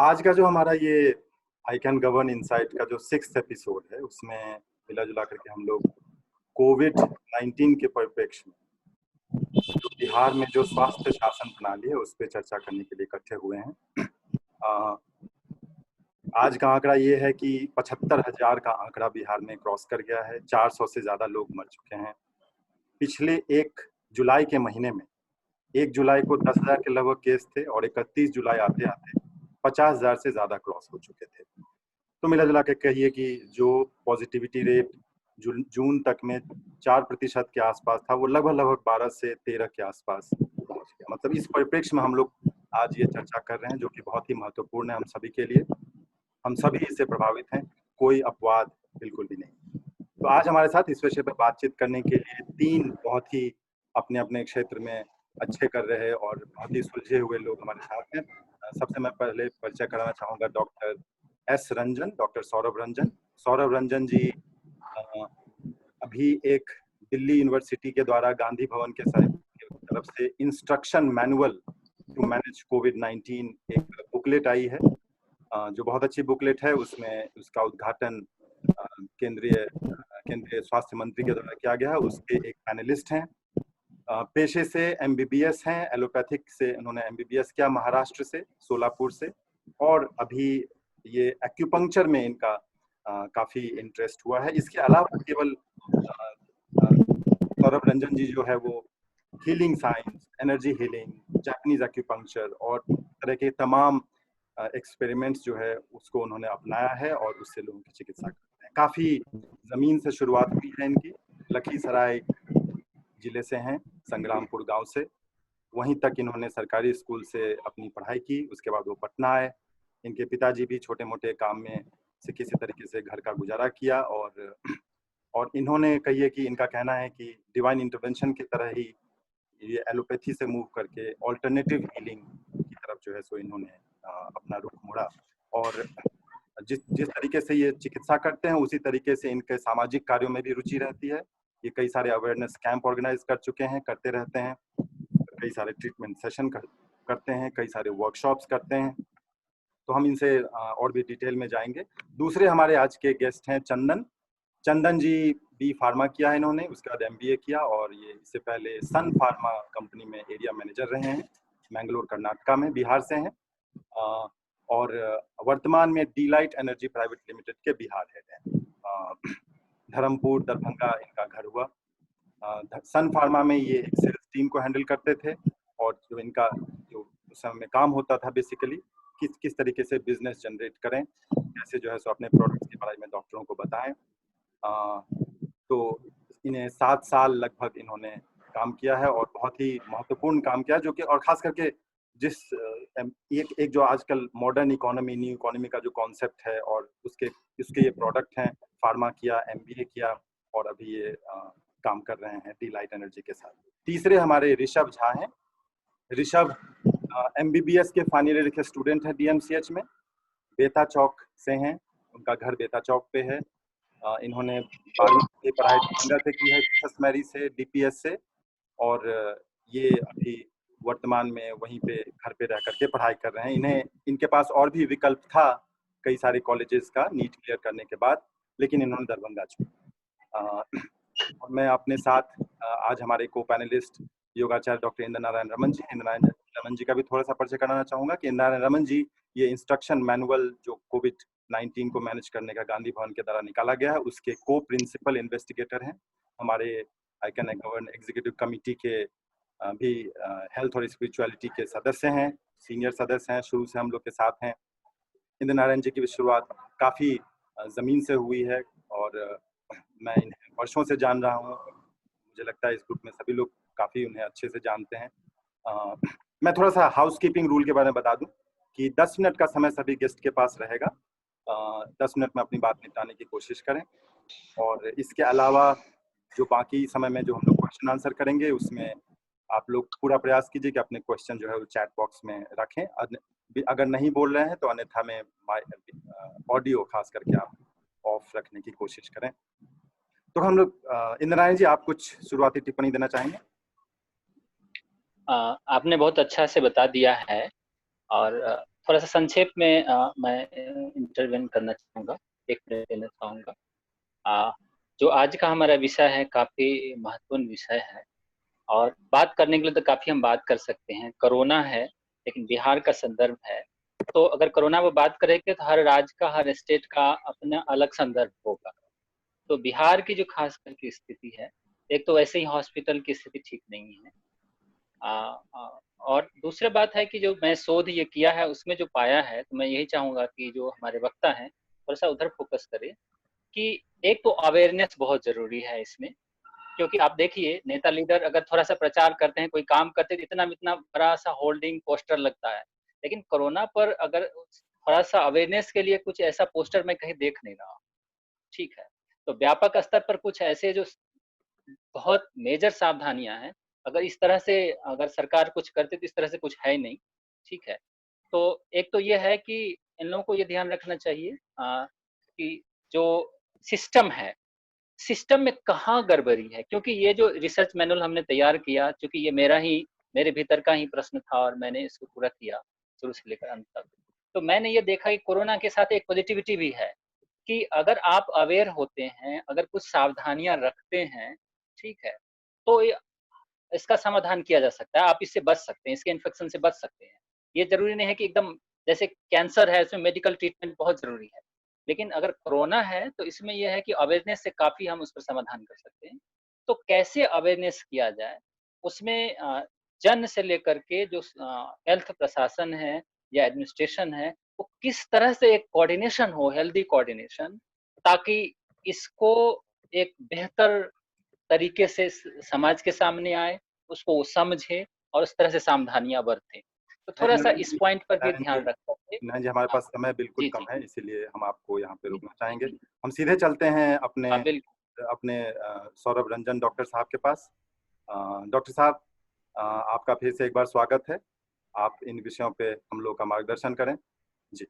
आज का जो हमारा ये आई कैन गवर्न इनसाइट का जो 6th एपिसोड है, उसमें मिला जुला करके हम लोग कोविड-19 के परिप्रेक्ष्य में जो बिहार में जो स्वास्थ्य शासन प्रणाली है उस पर चर्चा करने के लिए इकट्ठे हुए हैं। आज का आंकड़ा ये है कि 75,000 का आंकड़ा बिहार में क्रॉस कर गया है। 400 से ज्यादा लोग मर चुके हैं। पिछले 1 जुलाई के महीने में 1 जुलाई को 10,000 के लगभग केस थे और 31 जुलाई आते आते 50,000 से ज्यादा क्रॉस हो चुके थे। तो मिला जुला के कहिए कि जो पॉजिटिविटी रेट जून तक में 4% के आसपास था, वो लगभग 12 से 13 के आसपास पहुंच गया। मतलब इस परिप्रेक्ष्य में हम लोग आज ये चर्चा कर रहे हैं, जो कि बहुत ही महत्वपूर्ण है हम सभी के लिए। हम सभी इससे प्रभावित हैं, कोई अपवाद बिल्कुल भी नहीं। तो आज हमारे साथ इस विषय पर बातचीत करने के लिए 3 बहुत ही अपने अपने क्षेत्र में अच्छे कर रहे और बहुत ही सुलझे हुए लोग हमारे साथ हैं। सबसे मैं पहले परिचय कराना चाहूंगा डॉक्टर एस रंजन, डॉक्टर सौरभ रंजन। सौरभ रंजन जी अभी एक दिल्ली यूनिवर्सिटी के द्वारा गांधी भवन के तरफ से इंस्ट्रक्शन मैनुअल टू मैनेज कोविड-19 एक बुकलेट आई है, जो बहुत अच्छी बुकलेट है। उसमें उसका उद्घाटन केंद्रीय स्वास्थ्य मंत्री के द्वारा किया गया है। उसके एक पैनलिस्ट हैं, पेशे से एमबीबीएस हैं, एलोपैथिक से उन्होंने एमबीबीएस किया महाराष्ट्र से, सोलापुर से, और अभी ये एक्यूपंक्चर में इनका काफी इंटरेस्ट हुआ है। इसके अलावा केवल सौरभ रंजन जी जो है वो healing science, energy healing, Japanese acupuncture और तरह के तमाम एक्सपेरिमेंट्स जो है उसको उन्होंने अपनाया है और उससे लोगों की चिकित्सा करते हैं। काफी जमीन से शुरुआत हुई है इनकी, लखीसराय जिले से हैं, संग्रामपुर गांव से। वहीं तक इन्होंने सरकारी स्कूल से अपनी पढ़ाई की, उसके बाद वो पटना आए। इनके पिताजी भी छोटे मोटे काम में से किसी तरीके से घर का गुजारा किया और इन्होंने कहिए कि इनका कहना है कि डिवाइन इंटरवेंशन की तरह ही ये एलोपैथी से मूव करके ऑल्टरनेटिव हीलिंग की तरफ जो है सो इन्होंने अपना रुख मोड़ा। और जिस तरीके से ये चिकित्सा करते हैं उसी तरीके से इनके सामाजिक कार्यों में भी रुचि रहती है। ये कई सारे अवेयरनेस कैंप ऑर्गेनाइज कर चुके हैं, करते रहते हैं, कई सारे ट्रीटमेंट सेशन करते हैं, कई सारे वर्कशॉप्स करते हैं। तो हम इनसे और भी डिटेल में जाएंगे। दूसरे हमारे आज के गेस्ट हैं चंदन। चंदन जी बी फार्मा किया है इन्होंने, उसके बाद एमबीए किया और ये इससे पहले सन फार्मा कंपनी में एरिया मैनेजर रहे हैं, मैंगलोर कर्नाटका में, बिहार से हैं। और वर्तमान में डीलाइट एनर्जी प्राइवेट लिमिटेड के बिहार हेड हैं। धर्मपुर दरभंगा इनका घर हुआ। सन फार्मा में ये एक सेल्स टीम को हैंडल करते थे और जो इनका जो उस समय में काम होता था बेसिकली किस तरीके से बिजनेस जनरेट करें, कैसे जो है सो अपने प्रोडक्ट्स के बारे में डॉक्टरों को बताएं। तो इन्हें 7 साल लगभग इन्होंने काम किया है और बहुत ही महत्वपूर्ण काम किया, जो कि और खास करके जिस एक जो आजकल मॉडर्न इकोनॉमी, न्यू इकोनॉमी का जो कॉन्सेप्ट है और उसके ये प्रोडक्ट हैं, फार्मा किया, एमबीए किया और अभी ये काम कर रहे हैं डीलाइट एनर्जी के साथ। तीसरे हमारे ऋषभ झा हैं। ऋषभ एमबीबीएस के फाइनल ईयर के स्टूडेंट हैं डीएमसीएच में, बेता चौक से हैं, उनका घर बेता चौक पे है। इन्होंने 12वीं की पढ़ाई दरभंगा से की है, जीसस मैरी से, डीपीएस से, और ये अभी वर्तमान में वहीं पे घर पे रह करके पढ़ाई कर रहे हैं। इनके पास और भी विकल्प था कई सारे कॉलेजेस का नीट क्लियर करने के बाद, लेकिन इन्होंने दरभंगा चुना। और मैं अपने साथ आज हमारे को पैनलिस्ट योगाचार्य डॉक्टर इंद्र नारायण रमन जी, इंद्र नारायण रमन जी का भी थोड़ा सा परिचय कराना चाहूंगा कि इंद्र नारायण रमन जी ये इंस्ट्रक्शन मैनुअल जो कोविड-19 को मैनेज करने का गांधी भवन के द्वारा निकाला गया है उसके को प्रिंसिपल इन्वेस्टिगेटर हैं। हमारे I can govern executive committee के भी हेल्थ और स्पिरिचुअलिटी के सदस्य हैं, सीनियर सदस्य हैं, शुरू से हम लोग के साथ हैं। इंद्र नारायण जी की शुरुआत काफ़ी ज़मीन से हुई है और मैं इन्हें वर्षों से जान रहा हूँ। मुझे लगता है इस ग्रुप में सभी लोग काफ़ी उन्हें अच्छे से जानते हैं। मैं थोड़ा सा हाउसकीपिंग रूल के बारे में बता दूं कि 10 मिनट का समय सभी गेस्ट के पास रहेगा। 10 मिनट में अपनी बात निपटाने की कोशिश करें और इसके अलावा जो बाकी समय में जो हम लोग क्वेश्चन आंसर करेंगे उसमें आप लोग पूरा प्रयास कीजिए कि अपने क्वेश्चन जो है वो चैट बॉक्स में रखें। अगर नहीं बोल रहे हैं तो अन्यथा में ऑडियो खास करके आप ऑफ रखने की कोशिश करें। तो हम लोग इंद्र नारायण जी, आप कुछ शुरुआती टिप्पणी देना चाहेंगे? आपने बहुत अच्छा से बता दिया है और थोड़ा सा संक्षेप में मैं इंटरवेन करना चाहूँगा, 1 मिनट देना चाहूँगा। जो आज का हमारा विषय है काफ़ी महत्वपूर्ण विषय है और बात करने के लिए तो काफ़ी हम बात कर सकते हैं। कोरोना है, लेकिन बिहार का संदर्भ है। तो अगर कोरोना पे बात करेंगे तो हर राज्य का, हर स्टेट का अपना अलग संदर्भ होगा। तो बिहार की जो खास करके स्थिति है, एक तो वैसे ही हॉस्पिटल की स्थिति ठीक नहीं है। और दूसरी बात है कि जो मैं शोध ये किया है उसमें जो पाया है, तो मैं यही चाहूँगा कि जो हमारे वक्ता हैं, थोड़ा-सा उधर फ़ोकस करें कि एक तो अवेयरनेस बहुत ज़रूरी है इसमें। क्योंकि आप देखिए नेता लीडर अगर थोड़ा-सा प्रचार करते हैं, कोई काम करते हैं तो इतना-इतना बड़ा-सा होर्डिंग पोस्टर लगता है। लेकिन कोरोना पर अगर थोड़ा-सा अवेयरनेस के लिए कुछ ऐसा पोस्टर मैं कहीं देख नहीं रहा हूँ, ठीक है। तो व्यापक स्तर पर कुछ ऐसे जो बहुत मेजर सावधानियाँ हैं, अगर इस तरह से अगर सरकार कुछ करती तो इस तरह से कुछ है ही नहीं, ठीक है। तो एक तो ये है कि इन लोगों को ये ध्यान रखना चाहिए कि जो सिस्टम है, सिस्टम में कहाँ गड़बड़ी है, क्योंकि ये जो रिसर्च मैनुअल हमने तैयार किया, चूँकि ये मेरे भीतर का ही प्रश्न था और मैंने इसको पूरा किया, शुरू से लेकर अंत तक। तो मैंने ये देखा कि कोरोना के साथ एक पॉजिटिविटी भी है, कि अगर आप अवेयर होते हैं, अगर कुछ सावधानियाँ रखते हैं, ठीक है, तो ये इसका समाधान किया जा सकता है, आप इससे बच सकते हैं, इसके इन्फेक्शन से बच सकते हैं। ये ज़रूरी नहीं है कि एकदम जैसे कैंसर है, इसमें मेडिकल ट्रीटमेंट बहुत ज़रूरी है। लेकिन अगर कोरोना है, तो इसमें ये है कि अवेयरनेस से काफ़ी हम उस पर समाधान कर सकते हैं। तो कैसे अवेयरनेस किया जाए? उसमें जन से लेकर के जो हेल्थ प्रशासन है या एडमिनिस्ट्रेशन है, वो किस तरह से एक कोऑर्डिनेशन हो, हेल्दी कोऑर्डिनेशन, ताकि इसको एक बेहतर तरीके से समाज के सामने आए, उसको वो समझे और उस तरह से सावधानियाँ बरतें। तो थोड़ा-सा नयन इस जी, पॉइंट पर भी नयन जी, ध्यान रखते हुए नयन जी, हमारे हाँ, पास समय बिल्कुल जी, कम जी। है, इसीलिए हम आपको यहाँ पे जी, रोकना चाहेंगे। जी। हम सीधे चलते हैं अपने हाँ, बिल्कुल। अपने सौरभ रंजन डॉक्टर साहब के पास। डॉक्टर साहब, आपका फिर से एक बार स्वागत है। आप इन विषयों पे हम लोग का मार्गदर्शन करें। जी।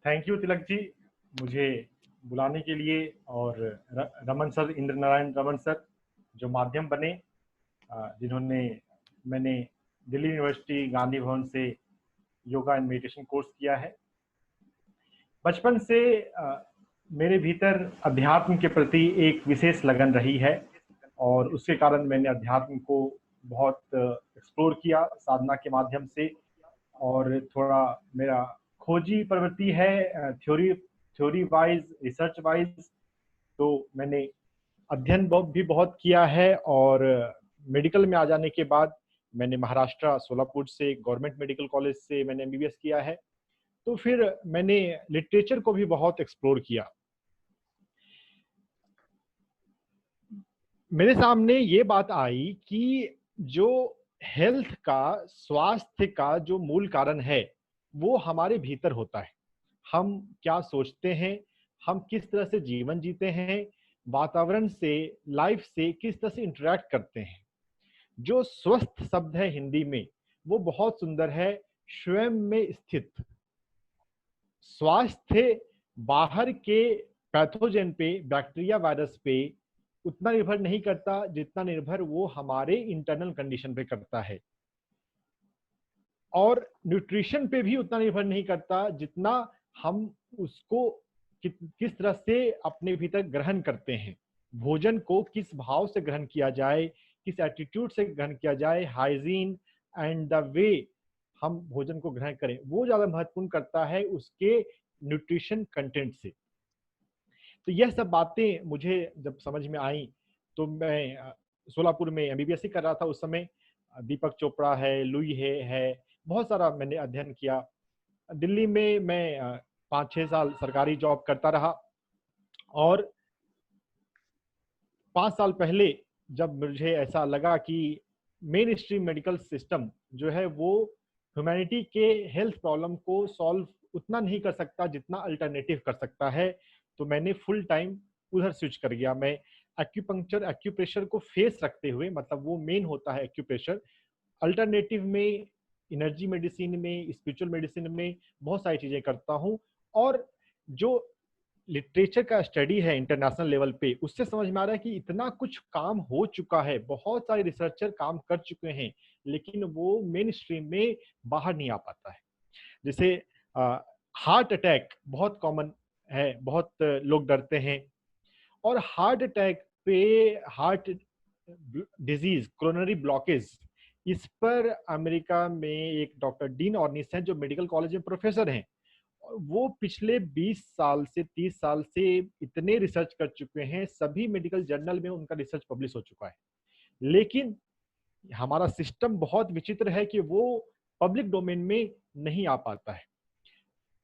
थैंक यू तिलक जी, मुझे बुलाने के लिए, और रमन सर, इंद्र नारायण रमन सर जो माध्यम बने, जिन्होंने मैंने दिल्ली यूनिवर्सिटी गांधी भवन से योगा एंड मेडिटेशन कोर्स किया है। बचपन से मेरे भीतर अध्यात्म के प्रति एक विशेष लगन रही है और उसके कारण मैंने अध्यात्म को बहुत एक्सप्लोर किया साधना के माध्यम से, और थोड़ा मेरा खोजी प्रवृत्ति है थ्योरी वाइज, रिसर्च वाइज। तो मैंने अध्ययन भी बहुत किया है, और मेडिकल में आ जाने के बाद मैंने महाराष्ट्र सोलापुर से गवर्नमेंट मेडिकल कॉलेज से मैंने एमबीबीएस किया है। तो फिर मैंने लिटरेचर को भी बहुत एक्सप्लोर किया। मेरे सामने ये बात आई कि जो हेल्थ का, स्वास्थ्य का जो मूल कारण है वो हमारे भीतर होता है। हम क्या सोचते हैं, हम किस तरह से जीवन जीते हैं, वातावरण से, लाइफ से किस तरह से इंटरेक्ट करते हैं। जो स्वस्थ शब्द है हिंदी में, वो बहुत सुंदर है, स्वयं में स्थित। स्वास्थ्य बाहर के पैथोजन पे, बैक्टीरिया, वायरस पे उतना निर्भर नहीं करता जितना निर्भर वो हमारे इंटरनल कंडीशन पे करता है, और न्यूट्रिशन पे भी उतना निर्भर नहीं करता जितना हम उसको किस तरह से अपने भीतर ग्रहण करते हैं। भोजन को किस भाव से ग्रहण किया जाए, किस एटीट्यूड से ग्रहण किया जाए, हाइजीन एंड द वे हम भोजन को ग्रहण करें, वो ज्यादा महत्वपूर्ण करता है उसके न्यूट्रिशन कंटेंट से। तो यह सब बातें मुझे जब समझ में आई, तो मैं सोलापुर में एमबीबीएस कर रहा था उस समय। दीपक चोपड़ा है, लुई है, बहुत सारा मैंने अध्ययन किया। दिल्ली में मैं 5-6 साल सरकारी जॉब करता रहा, और 5 साल पहले जब मुझे ऐसा लगा कि मेन स्ट्रीम मेडिकल सिस्टम जो है वो ह्यूमैनिटी के हेल्थ प्रॉब्लम को सॉल्व उतना नहीं कर सकता जितना अल्टरनेटिव कर सकता है, तो मैंने फुल टाइम उधर स्विच कर गया। मैं एक्यूपंक्चर, एक्यूप्रेशर को फेस रखते हुए, मतलब वो मेन होता है एक्यूप्रेशर, अल्टरनेटिव में, एनर्जी मेडिसिन में, स्पिरिचुअल मेडिसिन में बहुत सारी चीजें करता हूँ। और जो लिटरेचर का स्टडी है इंटरनेशनल लेवल पे, उससे समझ में आ रहा है कि इतना कुछ काम हो चुका है, बहुत सारे रिसर्चर काम कर चुके हैं, लेकिन वो मेन स्ट्रीम में बाहर नहीं आ पाता है। जैसे हार्ट अटैक बहुत कॉमन है, बहुत लोग डरते हैं, और हार्ट अटैक पे, हार्ट डिजीज, कोरोनरी ब्लॉकेज, इस पर अमेरिका में एक डॉक्टर डीन ऑर्निस हैं जो मेडिकल कॉलेज में प्रोफेसर हैं। वो पिछले 20 साल से 30 साल से इतने रिसर्च कर चुके हैं, सभी मेडिकल जर्नल में उनका रिसर्च पब्लिश हो चुका है। लेकिन हमारा सिस्टम बहुत विचित्र है कि वो पब्लिक डोमेन में नहीं आ पाता है।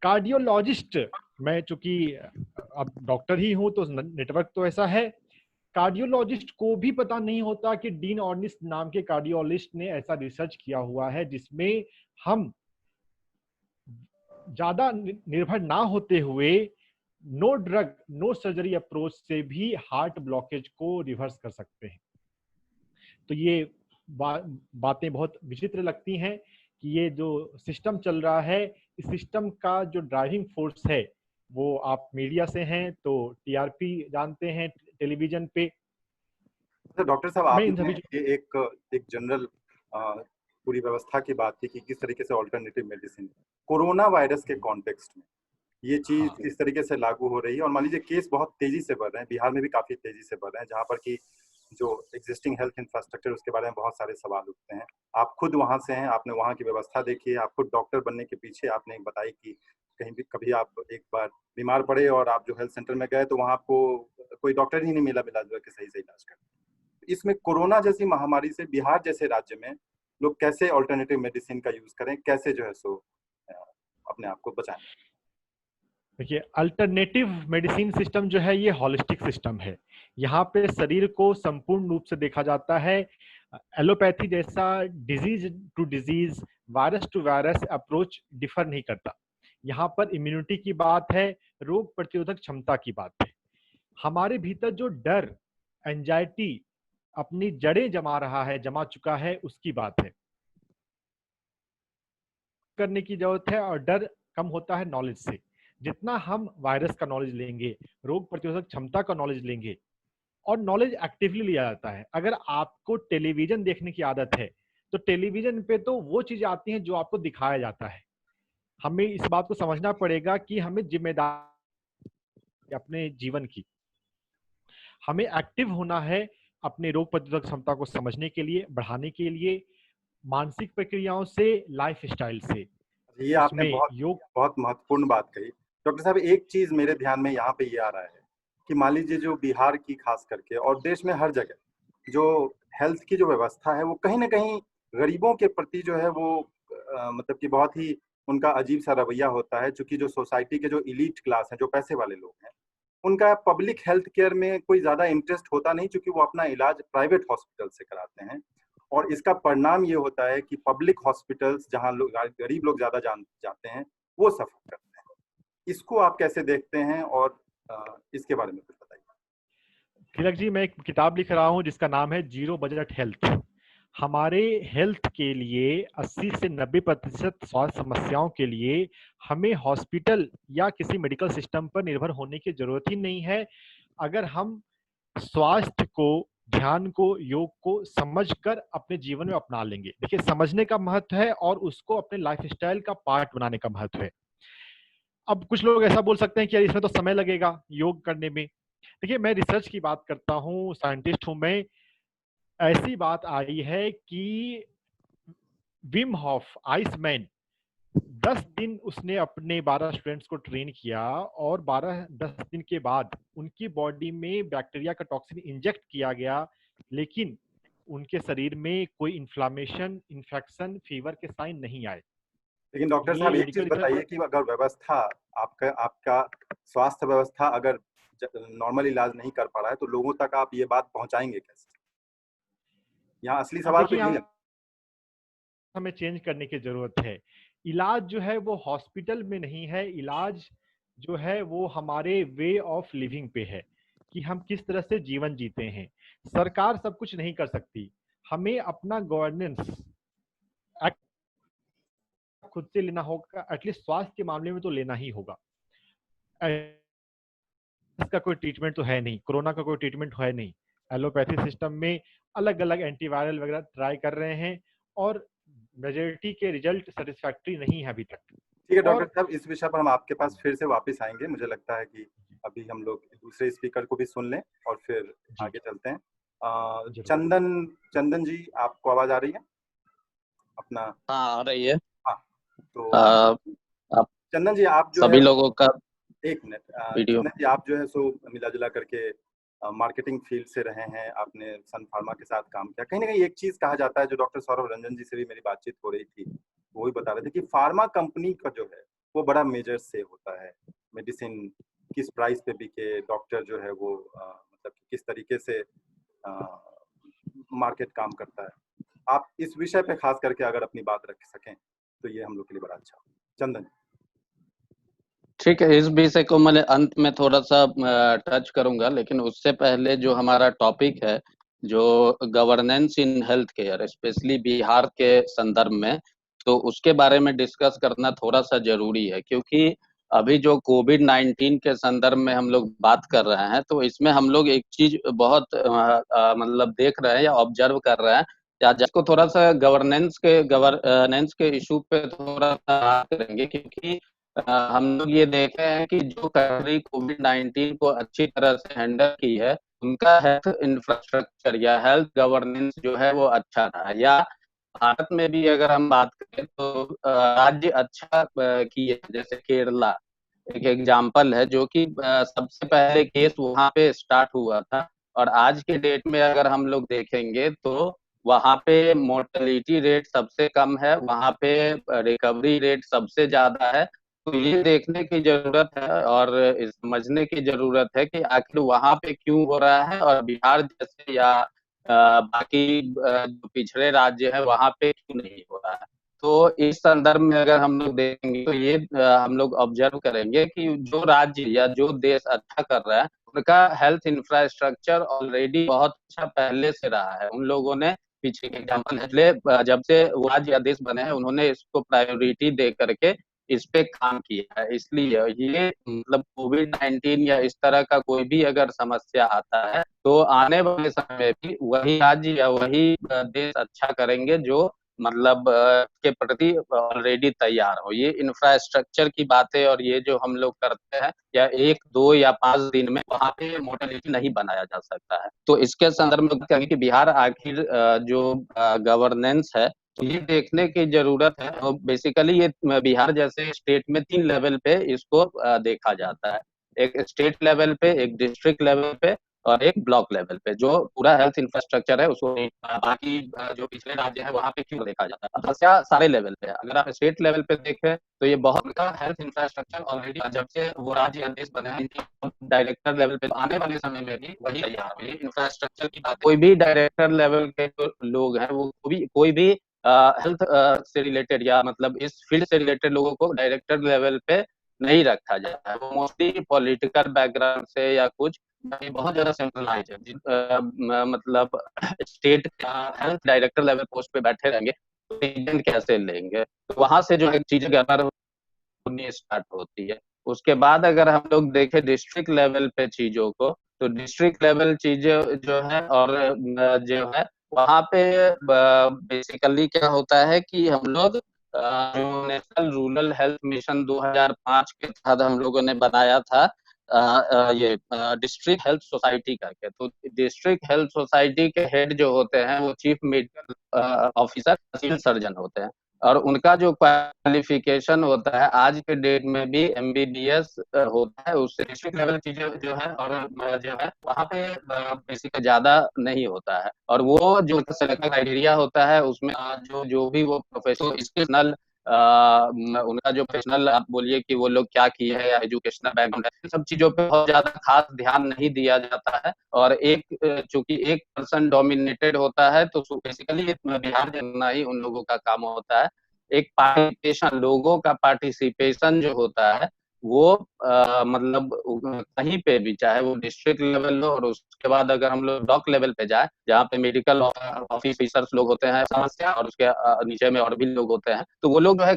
कार्डियोलॉजिस्ट, मैं चूंकि अब डॉक्टर ही हूं तो नेटवर्क तो ऐसा है, कार्डियोलॉजिस्ट को भी पता नहीं होता कि डीन ऑर्निस नाम के कार्डियोलॉजिस्ट ने ऐसा रिसर्च किया हुआ है जिसमें हम ज्यादा निर्भर ना होते हुए no drug no surgery approach से भी हार्ट ब्लॉकेज को रिवर्स कर सकते हैं। तो ये बातें बहुत विचित्र लगती हैं कि ये जो सिस्टम चल रहा है, इस सिस्टम का जो ड्राइविंग फोर्स है वो, आप मीडिया से हैं तो टीआरपी जानते हैं टेलीविजन पे। डॉक्टर साहब, मैं इन आपने सभी ये एक जनरल पूरी व्यवस्था की बात की कि किस तरीके से ऑल्टरनेटिव मेडिसिन कोरोना वायरस के कॉन्टेक्स्ट में ये चीज किस तरीके से लागू हो रही है। और मान लीजिए केस बहुत तेजी से बढ़ रहे हैं, बिहार में भी काफी तेजी से बढ़ रहे हैं, जहाँ पर कि जो एग्जिस्टिंग हेल्थ इंफ्रास्ट्रक्चर उसके बारे में बहुत सारे सवाल उठते हैं। आप खुद वहां से हैं, आपने वहां की व्यवस्था देखी है, आप खुद डॉक्टर बनने के पीछे आपने एक बताई कि कहीं भी कभी आप एक बार बीमार पड़े और आप जो हेल्थ सेंटर में गए तो वहां आपको कोई डॉक्टर ही नहीं मिला जो कि सही से इलाज करे। इसमें कोरोना जैसी महामारी से बिहार जैसे राज्य में लोग कैसे ऑल्टरनेटिव मेडिसिन का यूज करें, कैसे जो है सो अपने आप को बचाएं? देखिए, अल्टरनेटिव मेडिसिन सिस्टम जो है ये हॉलिस्टिक सिस्टम है। यहाँ पे शरीर को संपूर्ण रूप से देखा जाता है। एलोपैथी जैसा disease to disease, virus to virus approach differ नहीं करता। यहाँ पर इम्यूनिटी की बात है, रोग प्रतिरोधक क्षमता की बात है। हमारे भीतर जो डर, एंजाइटी अपनी जड़ें जमा चुका है, उसकी बात है करने की जरूरत है। और डर कम होता है नॉलेज से। जितना हम वायरस का नॉलेज लेंगे, रोग प्रतिरोधक क्षमता का नॉलेज लेंगे, और नॉलेज एक्टिवली लिया जाता है। अगर आपको टेलीविजन देखने की आदत है तो टेलीविजन पे तो वो चीजें आती हैं जो आपको दिखाया जाता है। हमें इस बात को समझना पड़ेगा कि हमें जिम्मेदारी अपने जीवन की, हमें एक्टिव होना है अपने रोग प्रतिरोधक क्षमता को समझने के लिए, बढ़ाने के लिए, मानसिक प्रक्रियाओं से, लाइफ स्टाइल से। ये आपने उसमें योग बहुत महत्वपूर्ण बात कही डॉक्टर साहब। एक चीज मेरे ध्यान में यहाँ पे ये आ रहा है कि मान लीजिए जो बिहार की खास करके और देश में हर जगह जो हेल्थ की जो व्यवस्था है वो कहीं ना कहीं गरीबों के प्रति जो है वो मतलब कि बहुत ही उनका अजीब सा रवैया होता है। चूंकि जो सोसाइटी के जो इलीट क्लास है, जो पैसे वाले लोग हैं, उनका पब्लिक हेल्थ केयर में कोई ज्यादा इंटरेस्ट होता नहीं, चूंकि वो अपना इलाज प्राइवेट हॉस्पिटल से कराते हैं। और इसका परिणाम ये होता है कि पब्लिक हॉस्पिटल्स जहां लोग गरीब लोग ज्यादा जाते हैं वो सफर करते हैं। इसको आप कैसे देखते हैं और इसके बारे में कुछ बताइए। तिलक जी, मैं एक किताब लिख रहा हूँ जिसका नाम है जीरो बजट हेल्थ। हमारे हेल्थ के लिए 80 से 90% स्वास्थ्य समस्याओं के लिए हमें हॉस्पिटल या किसी मेडिकल सिस्टम पर निर्भर होने की जरूरत ही नहीं है। अगर हम स्वास्थ्य को, ध्यान को, योग को समझकर अपने जीवन में अपना लेंगे। देखिए, समझने का महत्व है और उसको अपने लाइफस्टाइल का पार्ट बनाने का महत्व है। अब कुछ लोग ऐसा बोल सकते हैं कि यार इसमें तो समय लगेगा योग करने में। देखिए, मैं रिसर्च की बात करता हूँ, साइंटिस्ट हूं मैं। ऐसी बात आई है कि विम हॉफ, आइसमैन, 10 दिन उसने अपने 12 स्टूडेंट्स को ट्रेन किया और 10 दिन के बाद उनकी बॉडी में बैक्टीरिया का टॉक्सिन इंजेक्ट किया गया, लेकिन उनके शरीर में कोई इन्फ्लामेशन, इन्फेक्शन, फीवर के साइन नहीं आए। लेकिन डॉक्टर साहब एक चीज बताइए कि अगर व्यवस्था आपका स्वास्थ्य व्यवस्था अगर नॉर्मल इलाज नहीं कर पा रहा है तो लोगों तक आप ये बात पहुंचाएंगे कैसे? यहाँ असली सवाल तो यही है। हमें चेंज करने की जरूरत है। इलाज जो है वो हॉस्पिटल में नहीं है, इलाज जो है वो हमारे वे ऑफ लिविंग पे है कि हम किस तरह से जीवन जीते हैं। सरकार सब कुछ नहीं कर सकती, हमें अपना गवर्नेंस खुद से लेना होगा। एटलीस्ट स्वास्थ्य के मामले में तो लेना ही होगा। इसका कोई ट्रीटमेंट तो है नहीं, कोरोना का कोई ट्रीटमेंट है नहीं। एलोपैथी सिस्टम में अलग अलग एंटीवायरल वगैरह ट्राई कर रहे हैं और मेजॉरिटी के रिजल्ट सेटिस्फैक्टरी नहीं है अभी तक। ठीक है डॉक्टर और साहब, इस विषय पर हम आपके पास फिर से वापस आएंगे। मुझे लगता है कि अभी हम लोग दूसरे स्पीकर को भी सुन लें और फिर जी आगे चलते हैं। जरूर। चंदन जी, आपको आवाज आ रही है अपना? हाँ, आ रही है। हाँ, तो आप चंदन जी आप जो सभी है, लोगों का एक मिनट, वीडियो चंदन जी आप जो है सो मिला जुला करके मार्केटिंग फील्ड से रहे हैं, आपने सन फार्मा के साथ काम किया। कहीं ना कहीं एक चीज कहा जाता है, जो डॉक्टर सौरभ रंजन जी से भी मेरी बातचीत हो रही थी, वो भी बता रहे थे कि फार्मा कंपनी का जो है वो बड़ा मेजर से होता है। मेडिसिन किस प्राइस पे बिके, डॉक्टर जो है वो मतलब किस तरीके से मार्केट काम करता है। आप इस विषय पे खास करके अगर अपनी बात रख सकें तो ये हम लोग के लिए बड़ा अच्छा। चंदन। ठीक है, इस विषय को मैं अंत में थोड़ा सा टच करूंगा, लेकिन उससे पहले जो हमारा टॉपिक है, जो governance in health care, specially Bihar के संदर्भ में, तो उसके बारे में डिस्कस करना थोड़ा सा जरूरी है, क्योंकि अभी जो कोविड-19 के संदर्भ में हम लोग बात कर रहे हैं, तो इसमें हम लोग एक चीज बहुत मतलब देख रहे हैं या ऑब्जर्व कर रहे हैं, या जिसको थोड़ा सा गवर्नेंस के इशू पे थोड़ा सा बात करेंगे, क्योंकि हम लोग ये देखे हैं कि जो कंट्री कोविड-19 को अच्छी तरह से हैंडल की है, उनका हेल्थ इंफ्रास्ट्रक्चर या हेल्थ गवर्नेंस जो है वो अच्छा रहा। या भारत में भी अगर हम बात करें तो राज्य अच्छा किए, जैसे केरला एक एग्जाम्पल है, जो कि सबसे पहले केस वहाँ पे स्टार्ट हुआ था, और आज के डेट में अगर हम लोग देखेंगे तो वहाँ पे मोर्टेलिटी रेट सबसे कम है, वहाँ पे रिकवरी रेट सबसे ज्यादा है। तो ये देखने की जरूरत है और समझने की जरूरत है कि आखिर वहाँ पे क्यों हो रहा है, और बिहार जैसे या बाकी जो पिछड़े राज्य है वहाँ पे क्यों नहीं हो रहा है। तो इस संदर्भ में अगर हम लोग देखेंगे तो ये हम लोग ऑब्जर्व करेंगे कि जो राज्य या जो देश अच्छा कर रहा है, उनका हेल्थ इंफ्रास्ट्रक्चर ऑलरेडी बहुत अच्छा पहले से रहा है। उन लोगों ने पीछे के एग्जाम्पल है, जब से वो राज्य या देश बने हैं, उन्होंने इसको प्रायोरिटी दे करके इस पे काम किया है। इसलिए ये मतलब कोविड-19 या इस तरह का कोई भी अगर समस्या आता है, तो आने वाले समय में भी वही राज्य या वही देश अच्छा करेंगे जो मतलब के प्रति ऑलरेडी तैयार हो। ये इंफ्रास्ट्रक्चर की बातें और ये जो हम लोग करते हैं, या 1, 2 या 5 दिन में वहाँ पे मोर्टेलिटी नहीं बनाया जा सकता है। तो इसके संदर्भ में कहेंगे कि बिहार आखिर जो गवर्नेंस है, तो ये देखने की जरूरत है। और बेसिकली ये बिहार जैसे स्टेट में 3 लेवल पे इसको देखा जाता है, एक स्टेट लेवल पे, एक डिस्ट्रिक्ट लेवल पे और एक ब्लॉक लेवल पे। जो पूरा हेल्थ इंफ्रास्ट्रक्चर है उसको बाकी जो पिछले राज्य है वहाँ पे क्यों देखा जाता है। समस्या सारे लेवल पे है। अगर आप स्टेट लेवल पे देखें तो ये बहुत का हेल्थ इंफ्रास्ट्रक्चर ऑलरेडी जब से वो राज्य या देश बने हैं, डायरेक्टर लेवल पे आने वाले समय में भी वही तैयार हो। ये इंफ्रास्ट्रक्चर की बात, कोई भी डायरेक्टर लेवल के जो लोग हैं वो कोई भी हेल्थ से रिलेटेड या मतलब इस फील्ड से रिलेटेड लोगों को डायरेक्टर लेवल पे नहीं रखा जाता है। वो मोस्टली पॉलिटिकल बैकग्राउंड से या कुछ, ये बहुत ज्यादा सेंट्रलाइज है। मतलब state health director level post पे बैठे रहेंगे तो डिसीजन कैसे लेंगे, तो वहां से जो है चीजें गड़बड़ होनी स्टार्ट होती है। उसके बाद अगर हम लोग देखें डिस्ट्रिक्ट लेवल पे चीजों को, तो डिस्ट्रिक्ट लेवल चीजें जो है और जो है वहाँ पे बेसिकली क्या होता है कि हम लोग जो नेशनल रूरल हेल्थ मिशन 2005 के तहत हम लोगों ने बनाया था ये डिस्ट्रिक्ट हेल्थ सोसाइटी करके। तो डिस्ट्रिक्ट हेल्थ सोसाइटी के हेड जो होते हैं वो chief medical officer, civil surgeon होते हैं, और उनका जो क्वालिफिकेशन होता है आज के डेट में भी एमबीबीएस होता है। उससे डिस्ट्रिक्ट लेवल चीजें जो है और जो है वहाँ पे बेसिकली ज्यादा नहीं होता है। और वो जो सिलेक्शन क्राइटेरिया होता है उसमें जो भी वो प्रोफेशनल उनका जो प्रोफेशनल आप बोलिए कि वो लोग क्या किए हैं या एजुकेशनल बैकग्राउंड है, इन सब चीजों पे बहुत ज्यादा खास ध्यान नहीं दिया जाता है। और चूंकि एक पर्सन डोमिनेटेड होता है, तो बेसिकली बिहार जितना ही उन लोगों का काम होता है। एक पार्टिसिपेशन, लोगों का पार्टिसिपेशन जो होता है वो मतलब कहीं पे भी, चाहे वो डिस्ट्रिक्ट लेवल हो, और उसके बाद अगर हम लोग ब्लॉक लेवल पे जाए जहाँ पे मेडिकल ऑफिसर्स लोग होते हैं समस्या, और उसके नीचे में और भी लोग होते हैं, तो वो लोग जो है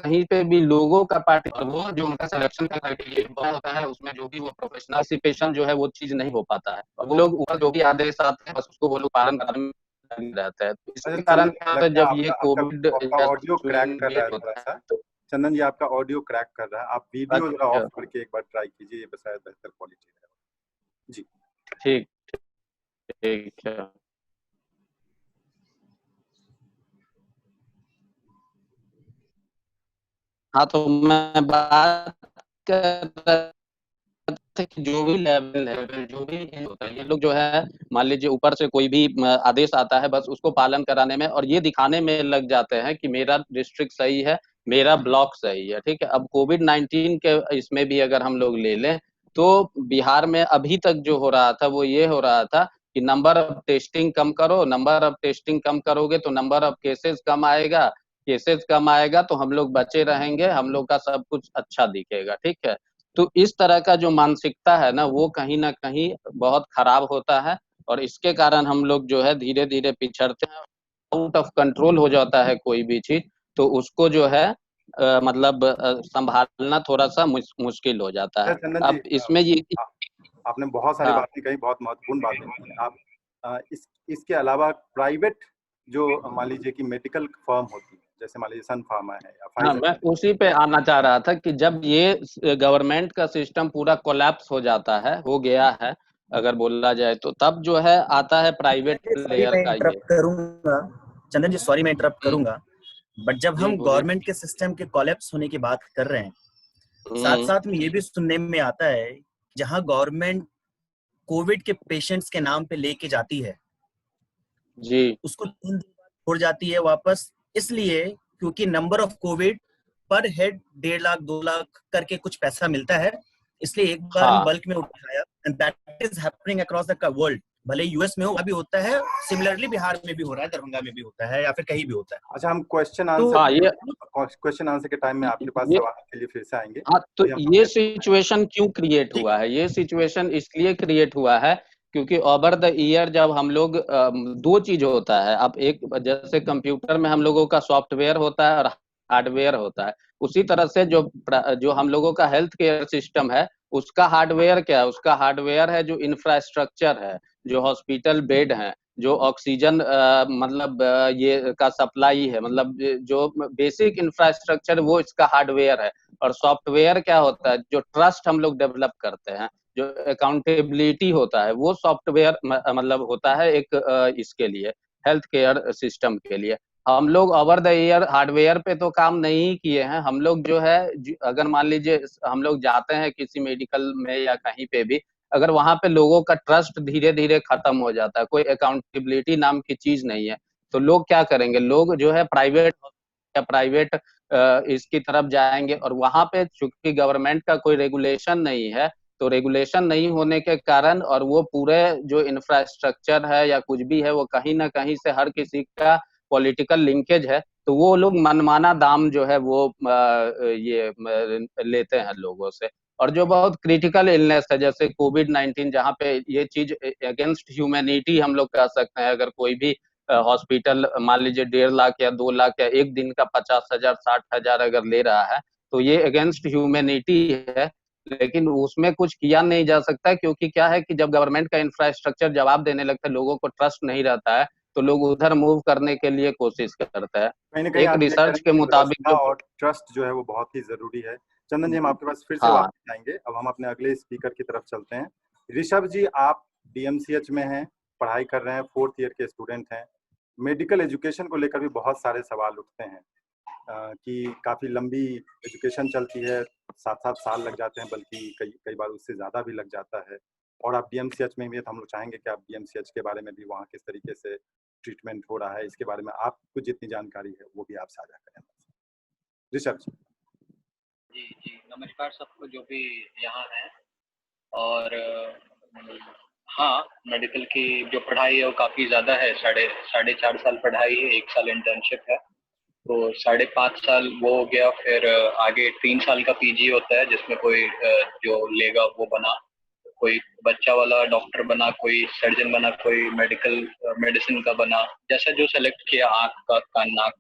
कहीं पे भी लोगों का पार्टी, और वो जो उनका सिलेक्शन का क्राइटेरिया होता है उसमें जो भी वो प्रोफेशनल जो है वो चीज नहीं हो पाता है। और वो लोग ऊपर जो भी आदेश आते हैं बस उसको वो लोग पालन करने में रहता है। तो अच्छा इसके कारण चंदन, क्या होता है, लगता है जब ये आपका आपका कोविड आपका या ऑडियो क्रैक कर रहा है वेव थोड़ा होता सा। है तो चंदन जी, आपका ऑडियो क्रैक कर रहा है, आप वीडियो जरा अच्छा, ऑफ करके एक बार ट्राई कीजिए, ये शायद बेहतर क्वालिटी है जी। ठीक ठीक है। हाँ, तो मैं बात कर रहा था कि जो भी लेवल जो भी ये होता है, ये लोग जो है मान लीजिए ऊपर से कोई भी आदेश आता है, बस उसको पालन कराने में और ये दिखाने में लग जाते हैं कि मेरा डिस्ट्रिक्ट सही है, मेरा ब्लॉक सही है। ठीक है, अब कोविड-19 के इसमें भी अगर हम लोग ले लें तो बिहार में अभी तक जो हो रहा था वो ये हो रहा था कि नंबर ऑफ टेस्टिंग कम करो, नंबर ऑफ टेस्टिंग कम करोगे तो नंबर ऑफ केसेस कम आएगा, केसेस कम आएगा तो हम लोग बचे रहेंगे, हम लोग का सब कुछ अच्छा दिखेगा। ठीक है, तो इस तरह का जो मानसिकता है ना, वो कहीं न कहीं बहुत खराब होता है और इसके कारण हम लोग जो है धीरे-धीरे पिछड़ते हैं, आउट ऑफ कंट्रोल हो जाता है कोई भी चीज़, तो उसको जो है मतलब सँभालना थोड़ा-सा मुश्किल हो जाता अच्छा है। चंदन जी, अब इसमें ये आ- आपने बहुत सारी हाँ, बातें कही, बहुत महत्वपूर्ण बातें कही। आप इसके अलावा प्राइवेट जो मान लीजिए कि मेडिकल फर्म होती है, जैसे मान लीजिए सन फार्मा है या हाँ, फाइजर, मैं उसी पे आना चाह रहा था कि जब ये गवर्नमेंट का सिस्टम पूरा कोलैप्स हो जाता है, हो गया है, अगर बोला जाए तो तब जो है आता है प्राइवेट सॉरी लेयर मैं का ये। इंटरप्ट करूंगा, चंदन जी सॉरी मैं इंटरप्ट हुँ, करूंगा, बट जब जी हम बोलिए। गवर्नमेंट के सिस्टम के कोलैप्स होने की बात कर रहे हैं, साथ हुँ, साथ में ये भी सुनने में आता है जहां गवर्नमेंट कोविड के पेशेंट्स के नाम पे लेके जाती है, जी, उसको 3 दिन बाद छोड़ जाती है वापस, इसलिए क्योंकि नंबर ऑफ कोविड पर हेड 1.5 लाख 2 लाख करके कुछ पैसा मिलता है, इसलिए एक बार में हाँ। बल्क में उठाया, and that is happening across the world. भले यूएस में हो, वहाँ भी होता है, सिमिलरली बिहार में भी हो रहा है, दरभंगा में भी होता है, या फिर कहीं भी होता है। अच्छा हम क्वेश्चन तो हाँ, आंसर के टाइम में आपके पास ये सवाल के लिए फिर से आएंगे। हाँ, तो अभी हम ये अपने सिचुएशन क्यों क्रिएट ठीक हुआ है? ये सिचुएशन इसलिए क्रिएट हुआ है क्योंकि ओवर द ईयर जब हम लोग 2 चीज़ होता है। अब एक जैसे कंप्यूटर में हम लोगों का सॉफ्टवेयर होता है और हार्डवेयर होता है। उसी तरह से जो हम लोगों का हेल्थ केयर सिस्टम है, उसका हार्डवेयर क्या है? उसका हार्डवेयर है जो इंफ्रास्ट्रक्चर है, जो हॉस्पिटल बेड हैं, जो ऑक्सीजन मतलब ये का सप्लाई है, मतलब जो बेसिक इंफ्रास्ट्रक्चर वो इसका हार्डवेयर है। और सॉफ्टवेयर क्या होता है, जो ट्रस्ट हम लोग डेवलप करते हैं, जो अकाउंटेबिलिटी होता है, वो सॉफ्टवेयर मतलब होता है एक इसके लिए हेल्थ केयर सिस्टम के लिए। हम लोग ओवर द ईयर हार्डवेयर पे तो काम नहीं किए हैं, हम लोग जो है अगर मान लीजिए हम लोग जाते हैं किसी मेडिकल में या कहीं पे भी, अगर वहाँ पे लोगों का ट्रस्ट धीरे-धीरे खत्म हो जाता है, कोई अकाउंटेबिलिटी नाम की चीज़ नहीं है, तो लोग क्या करेंगे? लोग जो है प्राइवेट या प्राइवेट इसकी तरफ जाएँगे और वहाँ पे चूँकि गवर्नमेंट का कोई रेगुलेशन नहीं है, तो रेगुलेशन नहीं होने के कारण और वो पूरे जो इंफ्रास्ट्रक्चर है या कुछ भी है, वो कहीं न कहीं से हर किसी का पॉलिटिकल लिंकेज है, तो वो लोग मनमाना दाम जो है वो ये लेते हैं लोगों से। और जो बहुत क्रिटिकल इलनेस है जैसे कोविड-19 जहाँ पे ये चीज़ अगेंस्ट ह्यूमैनिटी हम लोग कह सकते हैं, अगर कोई भी हॉस्पिटल मान लीजिए 1.5 लाख या 2 लाख या 1 दिन का 50,000 60,000 अगर ले रहा है, तो ये अगेंस्ट ह्यूमैनिटी है। लेकिन उसमें कुछ किया नहीं जा सकता क्योंकि क्या है कि जब गवर्नमेंट का इंफ्रास्ट्रक्चर जवाब देने लगता है, लोगों को ट्रस्ट नहीं रहता है, तो लोग उधर मूव करने के लिए कोशिश करते हैं। कहीं ना कहीं एक आप ये कह रहे रिसर्च हैं के कि मुताबिक व्यवस्था जो और ट्रस्ट जो है वो बहुत ही जरूरी है। चंदन जी, हम आपके पास फिर से हाँ, वापस आएंगे। अब हम अपने अगले स्पीकर की तरफ चलते हैं। ऋषभ जी, आप डीएमसीएच में हैं, पढ़ाई कर रहे हैं, 4th ईयर के स्टूडेंट हैं। मेडिकल एजुकेशन को लेकर भी बहुत सारे सवाल उठते हैं कि काफी लंबी एजुकेशन चलती है, 7-7 साल लग जाते हैं, बल्कि कई कई बार उससे ज्यादा भी लग जाता है। और आप डीएमसीएच में भी हैं, तो हम लोग चाहेंगे कि आप डीएमसीएच के बारे में भी, वहाँ किस तरीके से ट्रीटमेंट हो रहा है, इसके बारे में आपको जितनी जानकारी है वो भी आप साझा करें। ऋषभ जी। जी जी, नमस्कार सबको जो भी यहाँ है। और हाँ, मेडिकल की जो पढ़ाई है वो काफ़ी ज़्यादा है, साढ़े 4 साल पढ़ाई है, 1 साल इंटर्नशिप है, तो 5.5 साल वो हो गया। फिर आगे 3 साल का पीजी होता है जिसमें कोई जो लेगा वो बना, कोई बच्चा वाला डॉक्टर बना, कोई सर्जन बना, कोई मेडिसिन का बना, जैसा जो सेलेक्ट किया, आँख का, कान, नाक,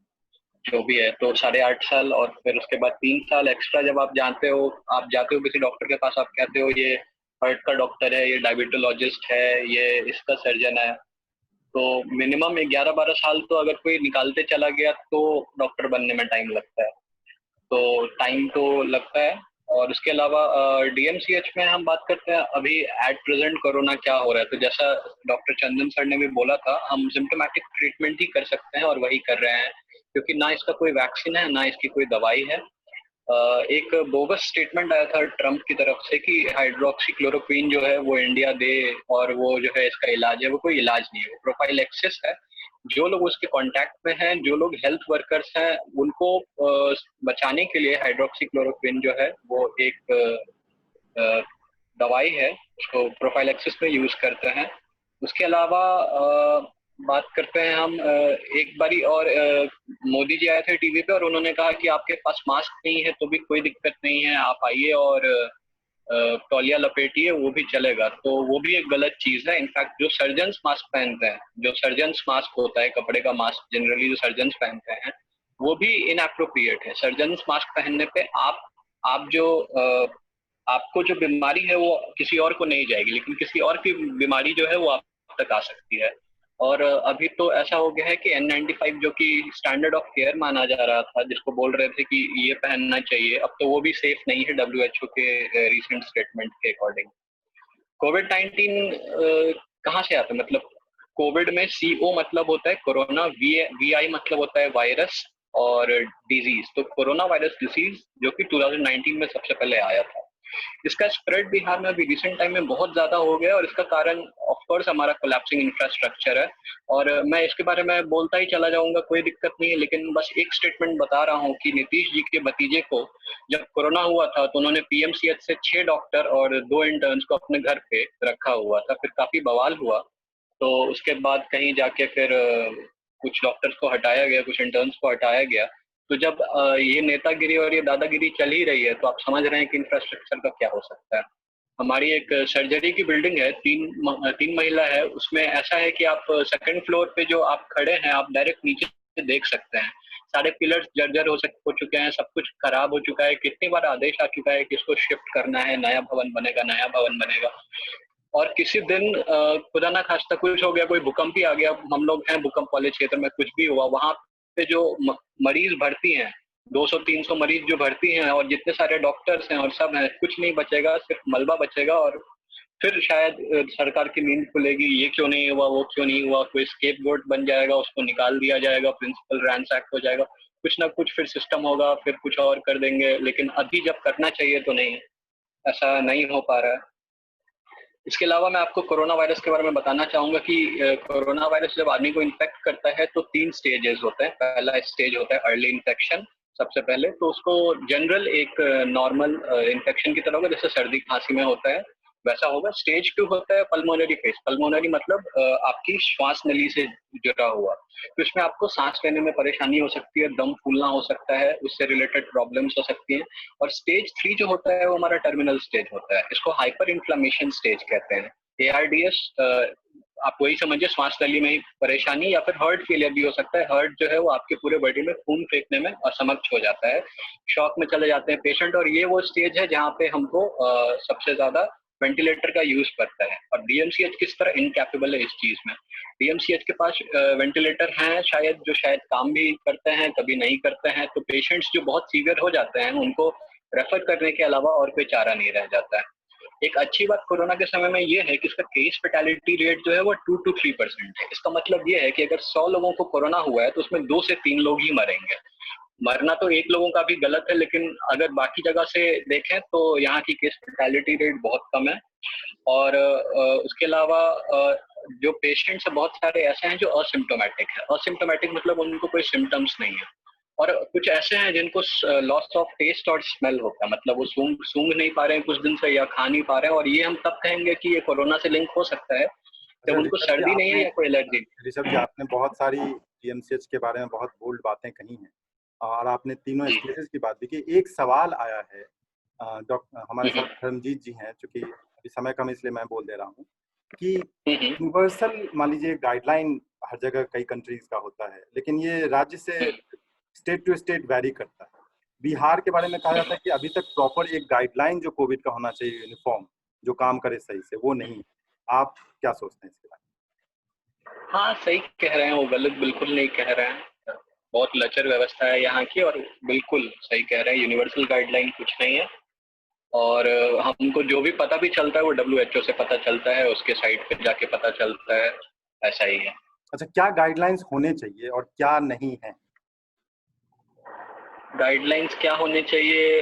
जो भी है। तो 8.5 साल, और फिर उसके बाद 3 साल एक्स्ट्रा जब आप जाते हो किसी डॉक्टर के पास, आप कहते हो ये हार्ट का डॉक्टर है, ये डायबिटोलॉजिस्ट है, ये इसका सर्जन है, तो मिनिमम 11-12 साल तो अगर कोई निकालते चला गया तो डॉक्टर बनने में टाइम लगता है, तो टाइम तो लगता है। और उसके अलावा डीएमसीएच में हम बात करते हैं अभी एट प्रेजेंट कोरोना क्या हो रहा है, तो जैसा डॉक्टर चंदन सर ने भी बोला था, हम सिम्टोमेटिक ट्रीटमेंट ही कर सकते हैं और वही कर रहे हैं, क्योंकि ना इसका कोई वैक्सीन है ना इसकी कोई दवाई है। एक बोगस स्टेटमेंट आया था ट्रम्प की तरफ से कि हाइड्रोक्सीक्लोरोक्वीन जो है वो इंडिया दे और वो जो है इसका इलाज है, वो कोई इलाज नहीं है, वो प्रोफाइलैक्सिस है। जो लोग उसके कांटेक्ट में हैं, जो लोग हेल्थ वर्कर्स हैं, उनको बचाने के लिए हाइड्रोक्सीक्लोरोक्वीन जो है वो एक दवाई है, उसको प्रोफाइलैक्सिस में यूज करते हैं। उसके अलावा बात करते हैं हम एक बारी और मोदी जी आए थे टीवी पे और उन्होंने कहा कि आपके पास मास्क नहीं है तो भी कोई दिक्कत नहीं है, आप आइए और तौलिया लपेटिए, वो भी चलेगा। तो वो भी एक गलत चीज है। इनफैक्ट जो सर्जन्स मास्क पहनते हैं, जो सर्जन्स मास्क होता है कपड़े का मास्क जनरली जो सर्जन्स पहनते हैं, वो भी इनएप्रोप्रिएट है। सर्जन्स मास्क पहनने पे आप जो आपको जो बीमारी है वो किसी और को नहीं जाएगी, लेकिन किसी और की बीमारी जो है वो आप तक आ सकती है। और अभी तो ऐसा हो गया है कि N95 जो कि स्टैंडर्ड ऑफ केयर माना जा रहा था, जिसको बोल रहे थे कि ये पहनना चाहिए, अब तो वो भी सेफ नहीं है WHO के रिसेंट स्टेटमेंट के अकॉर्डिंग। कोविड-19 कहाँ से आता है? मतलब कोविड में CO मतलब होता है कोरोना, VI मतलब होता है वायरस और डिजीज। तो कोरोना वायरस डिजीज जो कि 2019 में सबसे पहले आया था, इसका स्प्रेड बिहार में अभी रिसेंट टाइम में बहुत ज्यादा हो गया और इसका कारण ऑफ कोर्स हमारा कोलैप्सिंग इंफ्रास्ट्रक्चर है। और मैं इसके बारे में बोलता ही चला जाऊंगा, कोई दिक्कत नहीं है, लेकिन बस एक स्टेटमेंट बता रहा हूँ कि नीतीश जी के भतीजे को जब कोरोना हुआ था तो उन्होंने PMCH से 6 डॉक्टर और 2 इंटर्न्स को अपने घर पे रखा हुआ था, फिर काफी बवाल हुआ। तो उसके बाद कहीं जाके फिर कुछ डॉक्टर्स को हटाया गया, कुछ इंटर्न्स को हटाया गया। तो जब ये नेतागिरी और ये दादागिरी चल ही रही है तो आप समझ रहे हैं कि इंफ्रास्ट्रक्चर का क्या हो सकता है। हमारी एक सर्जरी की बिल्डिंग है, तीन महिला है, उसमें ऐसा है कि आप सेकंड फ्लोर पे जो आप खड़े हैं आप डायरेक्ट नीचे से देख सकते हैं। सारे पिलर्स जर्जर हो चुके हैं, सब कुछ खराब हो चुका है, कितनी बार आदेश आ चुका है कि इसको शिफ्ट करना है, नया भवन बनेगा, नया भवन बनेगा। और किसी दिन खुदा ना खास्ता कुछ हो गया, कोई भूकंप ही आ गया, हम लोग हैं भूकंप वाले क्षेत्र में, कुछ भी हुआ, वहां पे जो मरीज भर्ती हैं 200-300 मरीज जो भर्ती हैं और जितने सारे डॉक्टर्स हैं और सब हैं, कुछ नहीं बचेगा, सिर्फ मलबा बचेगा। और फिर शायद सरकार की नींद खुलेगी, ये क्यों नहीं हुआ, वो क्यों नहीं हुआ, कोई स्केपगोट बन जाएगा, उसको निकाल दिया जाएगा, प्रिंसिपल रैंसैक हो जाएगा, कुछ ना कुछ फिर सिस्टम होगा, फिर कुछ और कर देंगे। लेकिन अभी जब करना चाहिए तो नहीं, ऐसा नहीं हो पा रहा है। इसके अलावा मैं आपको कोरोना वायरस के बारे में बताना चाहूंगा कि कोरोना वायरस जब आदमी को इन्फेक्ट करता है तो 3 स्टेजेस होते हैं। पहला स्टेज होता है अर्ली इन्फेक्शन, सबसे पहले तो उसको जनरल एक नॉर्मल इन्फेक्शन की तरह होगा, जैसे सर्दी खांसी में होता है वैसा होगा। स्टेज 2 होता है पल्मोनरी फेज। पल्मोनरी मतलब आपकी श्वास नली से जुड़ा हुआ, तो इसमें आपको सांस लेने में परेशानी हो सकती है, दम फूलना हो सकता है, उससे रिलेटेड प्रॉब्लम्स हो सकती हैं। और स्टेज 3 जो होता है वो हमारा टर्मिनल स्टेज होता है, इसको हाइपर इन्फ्लेमेशन स्टेज कहते हैं, ARDS। आप वही समझिए, श्वास नली में ही परेशानी या फिर हार्ट फेलियर भी हो सकता है। हार्ट जो है वो आपके पूरे बॉडी में खून फेंकने में असमर्थ हो जाता है, शॉक में चले जाते हैं पेशेंट। और ये वो स्टेज है जहाँ पे हमको सबसे ज्यादा वेंटिलेटर का यूज करता है। और DMCH किस तरह इनकैपेबल है इस चीज में। DMCH के पास वेंटिलेटर हैं शायद, जो शायद काम भी करते हैं, कभी नहीं करते हैं। तो पेशेंट्स जो बहुत सीवियर हो जाते हैं उनको रेफर करने के अलावा और कोई चारा नहीं रह जाता है। एक अच्छी बात कोरोना के समय में ये है कि इसका केस फैटेलिटी रेट जो है वो 2 to 3% है। इसका मतलब ये है कि अगर 100 लोगों को कोरोना हुआ है तो उसमें 2 से 3 लोग ही मरेंगे। मरना तो 1 लोगों का भी गलत है, लेकिन अगर बाकी जगह से देखें तो यहाँ की केस फैटेलिटी रेट बहुत कम है। और उसके अलावा जो पेशेंट्स है बहुत सारे ऐसे हैं जो असिम्टोमेटिक है। असिम्टोमेटिक मतलब उनको कोई सिम्टम्स नहीं है। और कुछ ऐसे हैं जिनको लॉस ऑफ टेस्ट और स्मेल होता है, मतलब वो सूंघ नहीं पा रहे हैं कुछ दिन से या खा नहीं पा रहे हैं। और ये हम तब कहेंगे कि ये कोरोना से लिंक हो सकता है जब उनको सर्दी नहीं है या कोई एलर्जी। ऋषभ जी, आपने बहुत सारी DMCH के बारे में बहुत बोल्ड बातें कही हैं और आपने तीनों स्टेजेस की बात भी की। एक सवाल आया है, हमारे साथ धर्मजीत जी हैं, चूंकि अभी समय कम इसलिए मैं बोल दे रहा हूँ कि यूनिवर्सल मान लीजिए गाइडलाइन हर जगह कई कंट्रीज का होता है, लेकिन ये राज्य से स्टेट टू स्टेट वैरी करता है। बिहार के बारे में कहा जाता है कि अभी तक प्रॉपर एक गाइडलाइन जो कोविड का होना चाहिए यूनिफॉर्म जो काम करे सही से, वो नहीं। आप क्या सोचते हैं इसके बारे हाँ सही कह रहे हैं, वो गलत बिल्कुल नहीं कह रहे हैं। बहुत लचर व्यवस्था है यहाँ की, और बिल्कुल सही कह रहे हैं, यूनिवर्सल गाइडलाइन कुछ नहीं है। और हमको जो भी पता भी चलता है वो WHO से पता चलता है, उसके साइट पे जाके पता चलता है, ऐसा ही है। अच्छा, क्या गाइडलाइंस होने चाहिए और क्या नहीं है? गाइडलाइंस क्या होने चाहिए,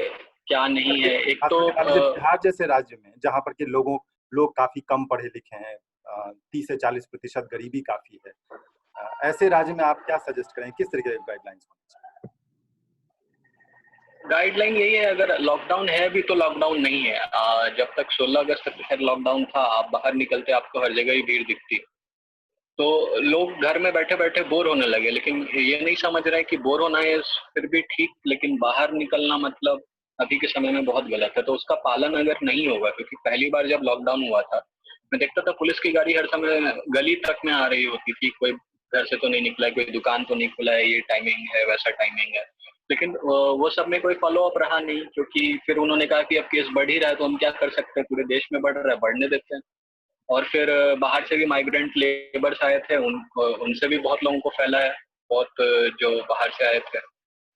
क्या नहीं है, एक खास तो करके मान लीजिए बिहार जैसे राज्य में जहाँ पर के लोग काफी कम पढ़े लिखे हैं, 30 से 40% गरीबी काफी है, ऐसे राज्य में आप क्या सजेस्ट करें, किस तरीके के गाइडलाइंस होने चाहिए? गाइडलाइन यही है, अगर लॉकडाउन है भी तो लॉकडाउन नहीं है। जब तक 16 अगस्त तक खैर लॉकडाउन था, आप बाहर निकलते आपको हर जगह ही भीड़ दिखती, तो लोग घर में बैठे बैठे बोर होने लगे। लेकिन ये नहीं समझ रहे कि बोर होना है फिर भी ठीक, लेकिन बाहर निकलना मतलब अभी के समय में बहुत गलत है। तो उसका पालन अगर नहीं होगा, क्योंकि पहली बार जब लॉकडाउन हुआ था मैं देखता था पुलिस की गाड़ी हर समय गली तक में आ रही होती थी, कोई घर से तो नहीं निकला है, कोई दुकान तो नहीं खुला है, ये टाइमिंग है वैसा टाइमिंग है। लेकिन वो सब में कोई फॉलो अप रहा नहीं, क्योंकि फिर उन्होंने कहा कि अब केस बढ़ ही रहा है तो हम क्या कर सकते हैं, पूरे देश में बढ़ रहा है, बढ़ने देते हैं। और फिर बाहर से भी माइग्रेंट लेबर्स आए थे, उनसे भी बहुत लोगों को फैला है, बहुत जो बाहर से आए थे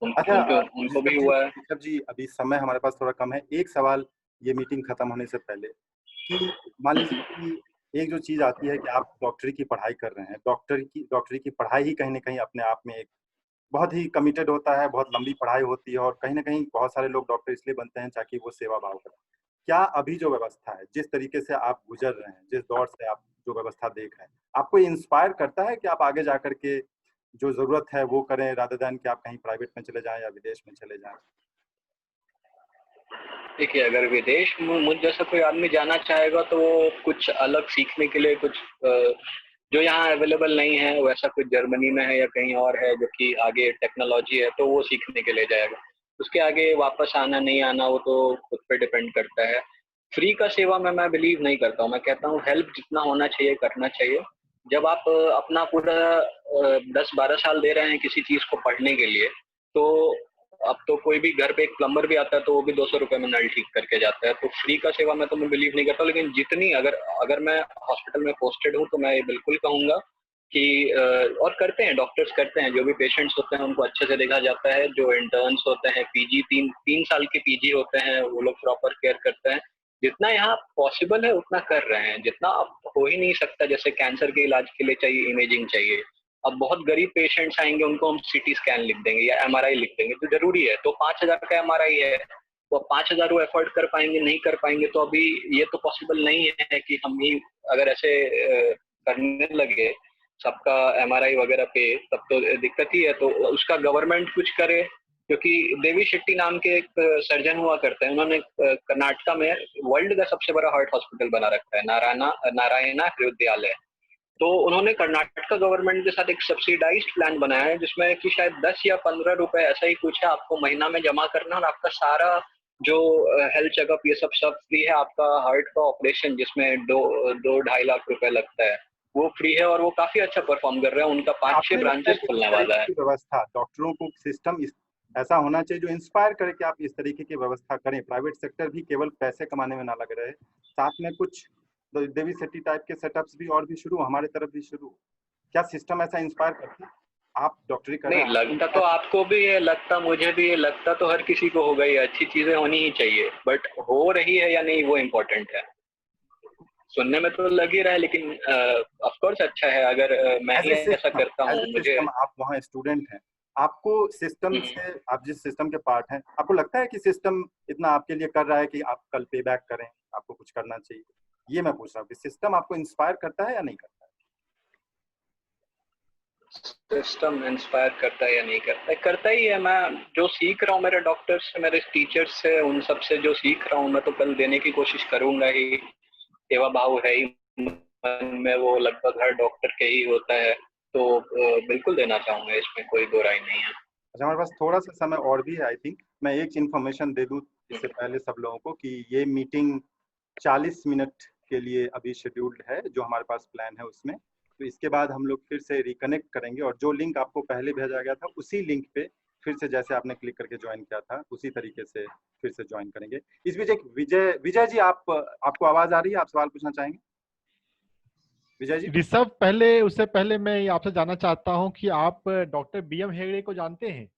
अच्छा, उनको भी हुआ है। ऋषभ जी, अभी समय हमारे पास थोड़ा कम है, एक सवाल ये मीटिंग खत्म होने से पहले कि मान लीजिए कि एक जो चीज आती है कि आप डॉक्टरी की पढ़ाई कर रहे हैं, डॉक्टरी की पढ़ाई ही कहीं ना कहीं अपने आप में एक बहुत ही कमिटेड होता है, बहुत लंबी पढ़ाई होती है, और कहीं ना कहीं बहुत सारे लोग डॉक्टर इसलिए बनते हैं ताकि वो सेवा भाव करें। क्या अभी जो व्यवस्था है, जिस तरीके से आप गुजर रहे हैं, जिस दौर से आप जो व्यवस्था देख रहे हैं, आपको इंस्पायर करता है कि आप आगे जाकर के जो जरूरत है वो करें, रादर देन कि आप कहीं प्राइवेट में चले जाएं या विदेश में चले जाएं? देखिए, अगर विदेश में मुझ जैसा कोई आदमी जाना चाहेगा तो वो कुछ अलग सीखने के लिए, कुछ जो यहाँ अवेलेबल नहीं है, वैसा कुछ जर्मनी में है या कहीं और है जो कि आगे टेक्नोलॉजी है, तो वो सीखने के लिए जाएगा। उसके आगे वापस आना नहीं आना वो तो खुद पे डिपेंड करता है। फ्री का सेवा में मैं बिलीव नहीं करता हूँ। मैं कहता हूँ हेल्प जितना होना चाहिए करना चाहिए। जब आप अपना पूरा 10-12 साल दे रहे हैं किसी चीज को पढ़ने के लिए, तो अब तो कोई भी घर पे एक प्लम्बर भी आता है तो वो भी 200 रुपए में नल ठीक करके जाता है। तो फ्री का सेवा में तो मैं बिलीव नहीं करता, लेकिन जितनी अगर अगर मैं हॉस्पिटल में पोस्टेड हूँ तो मैं ये बिल्कुल कहूंगा कि और करते हैं, डॉक्टर्स करते हैं, जो भी पेशेंट्स होते हैं उनको अच्छे से देखा जाता है। जो इंटर्न्स होते हैं, पीजी 3 साल के पीजी होते हैं, वो लोग प्रॉपर केयर करते हैं। जितना यहाँ पॉसिबल है उतना कर रहे हैं, जितना अब हो ही नहीं सकता। जैसे कैंसर के इलाज के लिए चाहिए इमेजिंग चाहिए, अब बहुत गरीब पेशेंट्स आएंगे, उनको हम सीटी स्कैन लिख देंगे या MRI लिख देंगे जो जरूरी है, तो 5,000 का MRI है, तो 5,000 वो एफोर्ड कर पाएंगे नहीं कर पाएंगे। तो अभी ये तो पॉसिबल नहीं है कि हम ही अगर ऐसे करने लगे सबका MRI वगैरह पे, तब तो दिक्कत ही है। तो उसका गवर्नमेंट कुछ करे, क्योंकि देवी शेट्टी नाम के एक सर्जन हुआ करते हैं, उन्होंने कर्नाटका में वर्ल्ड का सबसे बड़ा हार्ट हॉस्पिटल बना रखा है, नारायणा हृदयालय। तो उन्होंने कर्नाटका गवर्नमेंट के साथ एक सब्सिडाइज्ड प्लान बनाया है, जिसमें कि शायद 10 या 15 रुपए ऐसा ही कुछ है, आपको महीना में जमा करना, और आपका सारा जो हेल्थ चेकअप ये सब फ्री है। आपका हार्ट का ऑपरेशन जिसमें 2-2.5 लाख रुपए लगता है वो फ्री है, और वो काफी अच्छा परफॉर्म कर रहे हैं। उनका 5-6 आपने लगता है ब्रांचेस कि इस खुलने वाला तरीके है। की व्यवस्था, डॉक्टरों को सिस्टम ऐसा होना चाहिए जो इंस्पायर करे कि आप इस तरीके की व्यवस्था करें, प्राइवेट सेक्टर भी केवल पैसे कमाने में ना लग रहे, साथ में कुछ देवी सेट्टी टाइप के सेटअप्स भी और भी शुरू, हमारे तरफ भी शुरू। क्या सिस्टम ऐसा इंस्पायर करता है? आप डॉक्टरी कर रहे नहीं हैं, लगता तो आपको भी ये लगता, मुझे भी ये लगता, तो हर किसी को होगा, ये अच्छी चीजें होनी ही चाहिए, बट हो रही है या नहीं वो इम्पोर्टेंट है। सुनने में तो लग ही रहा है, लेकिन ऑफ कोर्स अच्छा है अगर मैं एज ही ए ऐसा सिस्टम, करता हूँ मुझे। आप वहाँ स्टूडेंट हैं, आपको सिस्टम हम्म। से, आप जिस सिस्टम के पार्ट हैं, आपको लगता है कि सिस्टम इतना आपके लिए कर रहा है कि आप कल पे बैक करें, आपको कुछ करना चाहिए? ये मैं पूछ रहा हूँ कि सिस्टम आपको इंस्पायर करता है या नहीं करता है? सिस्टम इंस्पायर करता है या नहीं करता है? करता ही है। मैं जो सीख रहा हूँ मेरे डॉक्टर्स से, मेरे टीचर्स से, उन सब से जो सीख रहा हूँ मैं तो कल देने की कोशिश करूंगा ही। सेवा भाव है ही मन में, वो लगभग हर डॉक्टर के ही होता है, तो बिल्कुल देना चाहूंगा, इसमें कोई दो राय नहीं है। अच्छा, हमारे पास थोड़ा सा समय और भी है, आई थिंक मैं एक इन्फॉर्मेशन दे दूं इससे हम्म। पहले सब लोगों को कि ये मीटिंग 40 मिनट के लिए अभी शेड्यूल्ड है, जो हमारे पास प्लान है उसमें। तो इसके बाद हम लोग फिर से रिकनेक्ट करेंगे, और जो लिंक आपको पहले भेजा गया था उसी लिंक पे फिर से, जैसे आपने क्लिक करके ज्वाइन किया था उसी तरीके से फिर से ज्वाइन करेंगे। इस बीच एक विजय विजय जी, आपको आवाज आ रही है? आप सवाल पूछना चाहेंगे? विजय जी। ऋषभ, पहले उससे पहले मैं आपसे जानना चाहता हूं कि आप डॉक्टर बीएम हेगड़े को जानते हैं?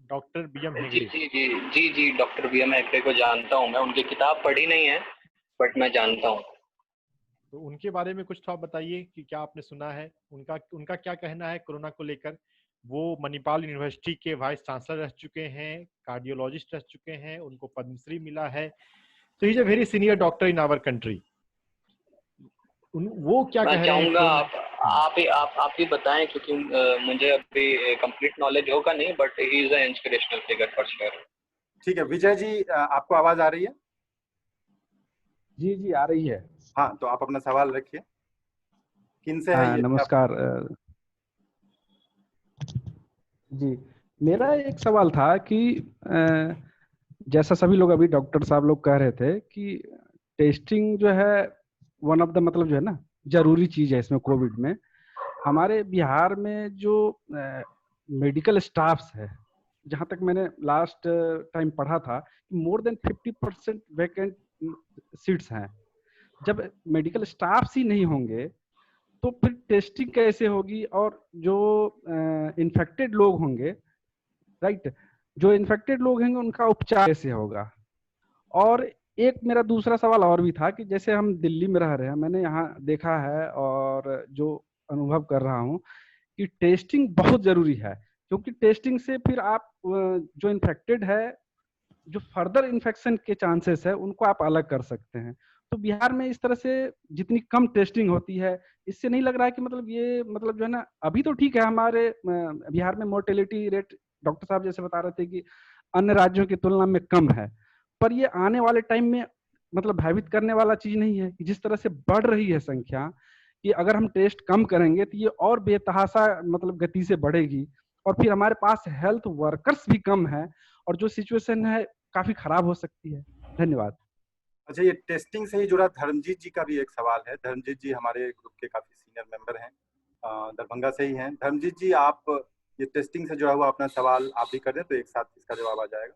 डॉक्टर बीएम जी हेगड़े। जी जी जी जी, डॉक्टर बीएम हेगड़े को जानता हूँ मैं, उनकी किताब पढ़ी नहीं है बट मैं जानता हूँ। तो उनके बारे में कुछ तो आप बताइए कि क्या आपने सुना है, उनका उनका क्या कहना है कोरोना को लेकर। वो मणिपाल यूनिवर्सिटी के वाइस चांसलर रह चुके हैं, कार्डियोलॉजिस्ट रह चुके हैं, उनको पद्मश्री मिला है। तो is a very senior doctor in our country. वो क्या मैं कह रहे हैं चाहूंगा कोरोना? आप ही बताएं, क्योंकि मुझे अभी कंप्लीट नॉलेज होगा नहीं, but he is a inspirational figure for sure. ठीक है विजय जी, आपको आवाज आ रही है? जी जी आ रही है। हाँ, तो आप अपना सवाल रखिए। किनसे है ये? नमस्कार। जी, मेरा एक सवाल था कि जैसा सभी लोग अभी डॉक्टर साहब लोग कह रहे थे कि टेस्टिंग जो है वन ऑफ द मतलब जो है ना जरूरी चीज है इसमें कोविड में। हमारे बिहार में जो मेडिकल स्टाफ्स है, जहाँ तक मैंने लास्ट टाइम पढ़ा था, मोर देन 50% वैकेंट सीट्स हैं। जब मेडिकल स्टाफ्स ही नहीं होंगे तो फिर टेस्टिंग कैसे होगी? और जो इन्फेक्टेड लोग होंगे, राइट, जो इन्फेक्टेड लोग होंगे उनका उपचार कैसे होगा? और एक मेरा दूसरा सवाल और भी था कि जैसे हम दिल्ली में रह रहे हैं, मैंने यहाँ देखा है और जो अनुभव कर रहा हूँ कि टेस्टिंग बहुत जरूरी है, क्योंकि टेस्टिंग से फिर आप जो इन्फेक्टेड है, जो फर्दर इन्फेक्शन के चांसेस है, उनको आप अलग कर सकते हैं। तो बिहार में इस तरह से जितनी कम टेस्टिंग होती है, इससे नहीं लग रहा है कि मतलब ये मतलब जो है ना, अभी तो ठीक है हमारे बिहार में मोर्टेलिटी रेट डॉक्टर साहब जैसे बता रहे थे कि अन्य राज्यों की तुलना में कम है, पर ये आने वाले टाइम में मतलब भयभीत करने वाला चीज नहीं है कि जिस तरह से बढ़ रही है संख्या, कि अगर हम टेस्ट कम करेंगे तो ये और बेतहाशा मतलब गति से बढ़ेगी, और फिर हमारे पास हेल्थ वर्कर्स भी कम है और जो सिचुएशन है काफी खराब हो सकती है। धन्यवाद। अच्छा, ये टेस्टिंग से ही जुड़ा धर्मजीत जी का भी एक सवाल है। धर्मजीत जी हमारे ग्रुप के काफी सीनियर मेंबर हैं, दरभंगा से ही हैं। धर्मजीत जी, आप ये टेस्टिंग से जुड़ा हुआ अपना सवाल आप भी कर दें तो एक साथ इसका जवाब आ जाएगा।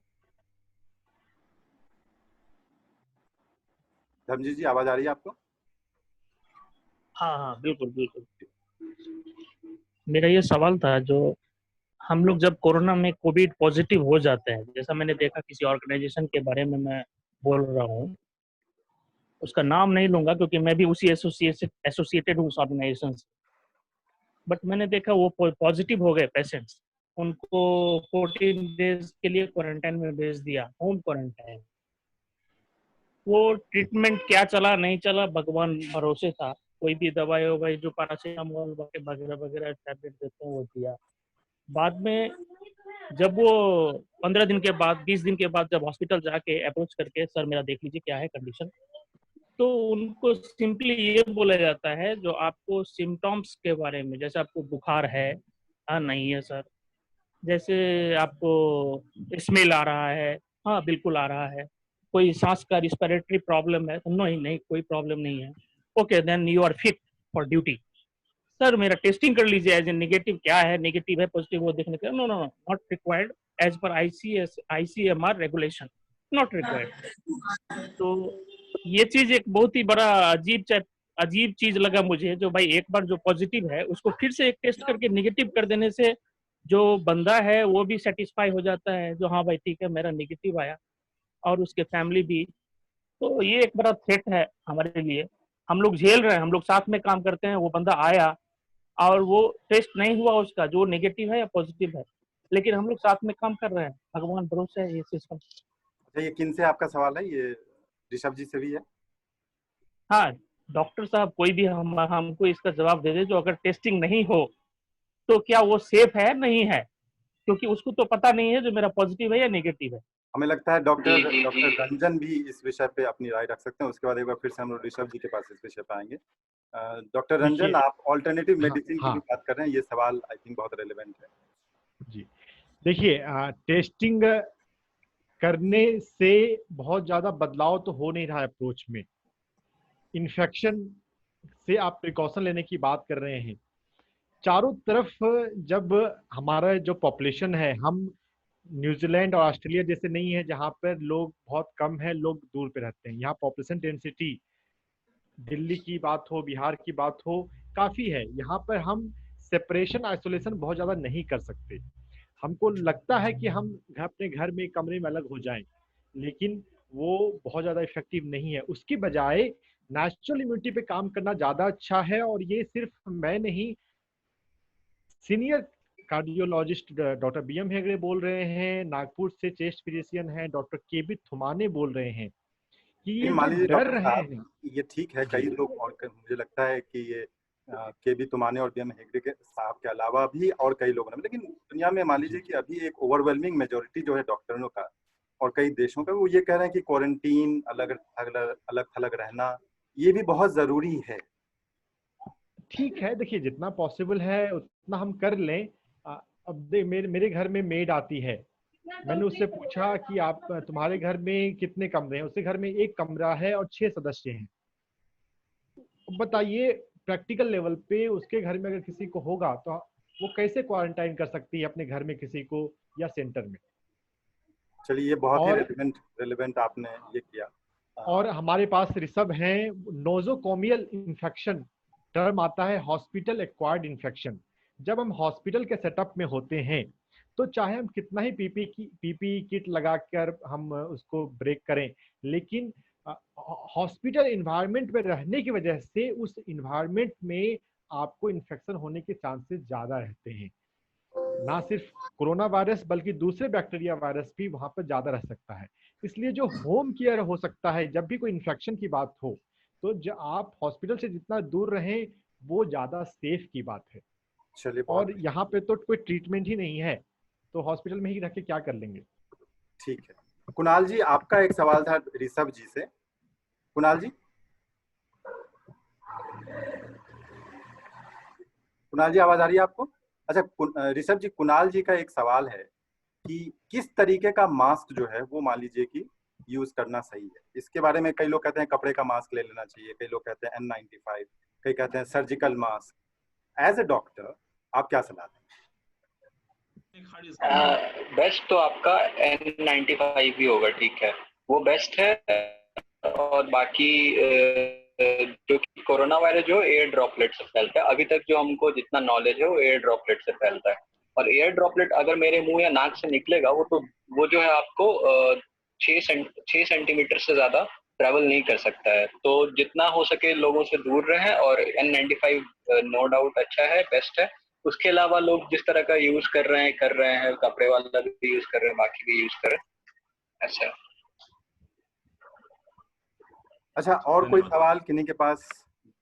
धर्मजीत जी, आवाज आ रही है आपको? हाँ हाँ बिल्कुल बिल्कुल। मेरा ये सवाल था, जो हम लोग जब कोरोना में कोविड पॉजिटिव हो जाते हैं, जैसा मैंने देखा किसी ऑर्गेनाइजेशन के बारे में मैं बोल रहा हूँ, उसका नाम नहीं लूंगा क्योंकि मैं भी उसी एसोसिएटेड हूँ उस ऑर्गेनाइजेशन से, बट मैंने देखा वो पॉजिटिव हो गए पेशेंट्स, उनको 14 डेज के लिए क्वारंटाइन में भेज दिया, होम क्वारंटाइन। वो ट्रीटमेंट क्या चला नहीं चला भगवान भरोसे था। कोई भी दवाई ववाई जो पैरासीटामोल वगैरह वगैरह टैबलेट देते हैं वो दिया। बाद में जब वो 15 दिन के बाद 20 दिन के बाद जब हॉस्पिटल जाके अप्रोच करके सर मेरा देख लीजिए क्या है कंडीशन, तो उनको सिंपली ये बोला जाता है जो आपको सिम्टम्स के बारे में, जैसे आपको बुखार है, हाँ नहीं है सर, जैसे आपको स्मेल आ रहा है, हाँ बिल्कुल आ रहा है, कोई सांस का रिस्पिरेटरी प्रॉब्लम है, नहीं नहीं कोई प्रॉब्लम नहीं है, okay then you are fit for duty. Sir मेरा टेस्टिंग कर लीजिए एज ए नेगेटिव क्या है, नेगेटिव है पॉजिटिव वो देखने का, no no no not required as per ICMR regulation, not required. तो ये चीज एक बहुत ही बड़ा अजीब चीज लगा मुझे, जो भाई एक बार जो पॉजिटिव है उसको फिर से एक टेस्ट करके नेगेटिव कर देने से जो बंदा है वो भी सेटिस्फाई हो जाता है, जो हाँ भाई ठीक है मेरा नेगेटिव आया, और उसके फैमिली भी। तो ये एक बड़ा थ्रेट है हमारे लिए, हम लोग झेल रहे हैं, हम लोग साथ में काम करते हैं, वो बंदा आया और वो टेस्ट नहीं हुआ उसका जो नेगेटिव है या पॉजिटिव है, लेकिन हम लोग साथ में काम कर रहे हैं, भगवान भरोसे है ये सिस्टम। अच्छा, ये किन से आपका सवाल है? ये ऋषभ जी से भी है? हाँ डॉक्टर साहब कोई भी हमको इसका जवाब दे दे, जो अगर टेस्टिंग नहीं हो तो क्या वो सेफ है नहीं है, क्योंकि उसको तो पता नहीं है जो मेरा पॉजिटिव है या नेगेटिव है। हमें लगता है डॉक्टर जी जी डॉक्टर जी रंजन भी इस विषय पे अपनी राय रख सकते हैं। उसके बाद एक बार फिर से हम लोग ऋषभ जी के पास इस विषय पे आएंगे। डॉक्टर रंजन, देखिए, आप ऑल्टरनेटिव हाँ मेडिसिन की भी हाँ बात कर रहे हैं, ये सवाल आई थिंक बहुत रेलेवेंट है। जी, देखिए टेस्टिंग करने से बहुत ज्यादा बदलाव तो हो नहीं रहा है अप्रोच में। इन्फेक्शन से आप प्रिकॉशन लेने की बात कर रहे हैं, चारों तरफ जब हमारा जो पॉपुलेशन है, हम न्यूजीलैंड और ऑस्ट्रेलिया जैसे नहीं है जहाँ पर लोग बहुत कम है, लोग दूर पे रहते हैं। यहाँ पॉपुलेशन डेंसिटी दिल्ली की बात हो, बिहार की बात हो, काफी है। यहाँ पर हम सेपरेशन आइसोलेशन बहुत ज्यादा नहीं कर सकते। हमको लगता है कि हम अपने घर में कमरे में अलग हो जाएं, लेकिन वो बहुत ज्यादा इफेक्टिव नहीं है। उसकी बजाय नेचुरल इम्यूनिटी पे काम करना ज्यादा अच्छा है। और ये सिर्फ मैं नहीं, senior cardiologist doctor BM Hegde बोल रहे हैं, नागपुर से चेस्ट फिजिशियन हैं डॉक्टर KB थुमाने बोल रहे हैं कि ये मान जो लीजिए डर डॉक्टर रहे साहब, हैं। ये ठीक है, कई लोग, और मुझे लगता है कि ये KB तुमाने और BM हेगड़े के साहब के अलावा भी और कई लोगों ने, लेकिन दुनिया में मान लीजिए कि अभी एक ओवरवेलमिंग मेजोरिटी जो है डॉक्टरों का और कई देशों का, वो ये कह रहे हैं कि क्वारंटीन, अलग थलग रहना, ये भी बहुत जरूरी है। ठीक है, देखिए जितना पॉसिबल है उतना हम कर लें। अब मेरे घर में मेड आती है, मैंने उससे पूछा कि आप तुम्हारे घर में कितने कमरे हैं? उसके घर में एक कमरा है और 6 सदस्य हैं। बताइए प्रैक्टिकल लेवल पे उसके घर में अगर किसी को होगा तो वो कैसे क्वारंटाइन कर सकती है अपने घर में किसी को या सेंटर में? चलिए, ये बहुत ही और रेलेवेंट आपने ये किया। और हमारे पास ऋषभ हैं, नोजोकोमियल इन्फेक्शन टर्म आता है, हॉस्पिटल एक्वायर्ड इन्फेक्शन। जब हम हॉस्पिटल के सेटअप में होते हैं तो चाहे हम कितना ही पीपी किट लगाकर हम उसको ब्रेक करें, लेकिन हॉस्पिटल इन्वायरमेंट में रहने की वजह से उस इन्वायरमेंट में आपको इन्फेक्शन होने के चांसेस ज्यादा रहते हैं। ना सिर्फ कोरोना वायरस बल्कि दूसरे बैक्टीरिया वायरस भी वहां पर ज्यादा रह सकता है। इसलिए जो होम केयर हो सकता है, जब भी कोई इन्फेक्शन की बात हो तो आप हॉस्पिटल से जितना दूर रहें वो ज्यादा सेफ की बात है। चलिए, और यहाँ पे तो कोई ट्रीटमेंट ही नहीं है, तो हॉस्पिटल में ही रह के क्या कर लेंगे? ठीक है। कुणाल जी, आपका एक सवाल था ऋषभ जी से। कुणाल जी, आवाज आ रही है आपको? अच्छा ऋषभ जी, कुणाल जी का एक सवाल है कि किस तरीके का मास्क जो है वो मान लीजिए कि यूज करना सही है। इसके बारे में कई लोग कहते हैं कपड़े का मास्क ले लेना चाहिए, कई लोग कहते हैं N95, कई कहते हैं surgical mask. As a doctor आप क्या सलाह दें? बेस्ट तो आपका N95 ही होगा, ठीक है, वो बेस्ट है। और बाकी जो कोरोना वायरस जो एयर ड्रॉपलेट से फैलता है, अभी तक जो हमको जितना नॉलेज है वो एयर ड्रॉपलेट से फैलता है। और एयर ड्रॉपलेट अगर मेरे मुंह या नाक से निकलेगा वो जो है आपको 6 सेंटीमीटर से ज्यादा ट्रैवल नहीं कर सकता है। तो जितना हो सके लोगों से दूर रहें। और N95 नो डाउट अच्छा है, बेस्ट है। उसके अलावा लोग जिस तरह का यूज कर रहे हैं, कपड़े वाला भी यूज कर रहे हैं, बाकी भी यूज कर रहे हैं। अच्छा अच्छा, और कोई सवाल किन्हीं के पास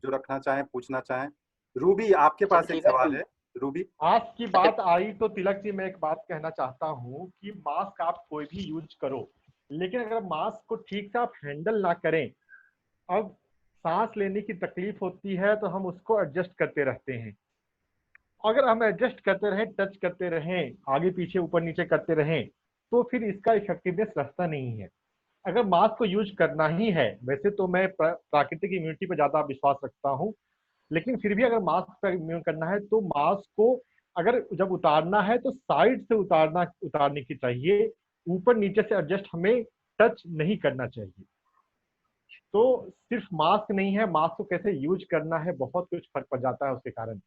जो रखना चाहें, पूछना चाहें? रूबी, आपके पास एक सवाल है। रूबी, मास्क की बात आई तो तिलक जी मैं एक बात कहना चाहता हूँ कि मास्क आप कोई भी यूज करो, लेकिन अगर मास्क को ठीक से आप हैंडल ना करें, अब सांस लेने की तकलीफ होती है तो हम उसको एडजस्ट करते रहते हैं। अगर हम एडजस्ट करते रहें, टच करते रहें, आगे पीछे ऊपर नीचे करते रहें, तो फिर इसका इफेक्टिवनेस रहता नहीं है। अगर मास्क को यूज करना ही है, वैसे तो मैं प्राकृतिक इम्यूनिटी पर ज्यादा विश्वास रखता हूँ, लेकिन फिर भी अगर मास्क पर इम्यून करना है तो मास्क को अगर जब उतारना है तो साइड से उतारने की चाहिए, ऊपर नीचे से एडजस्ट हमें टच नहीं करना चाहिए। तो सिर्फ मास्क नहीं है, मास्क को कैसे यूज करना है बहुत कुछ फर्क पड़ जाता है उसके कारण।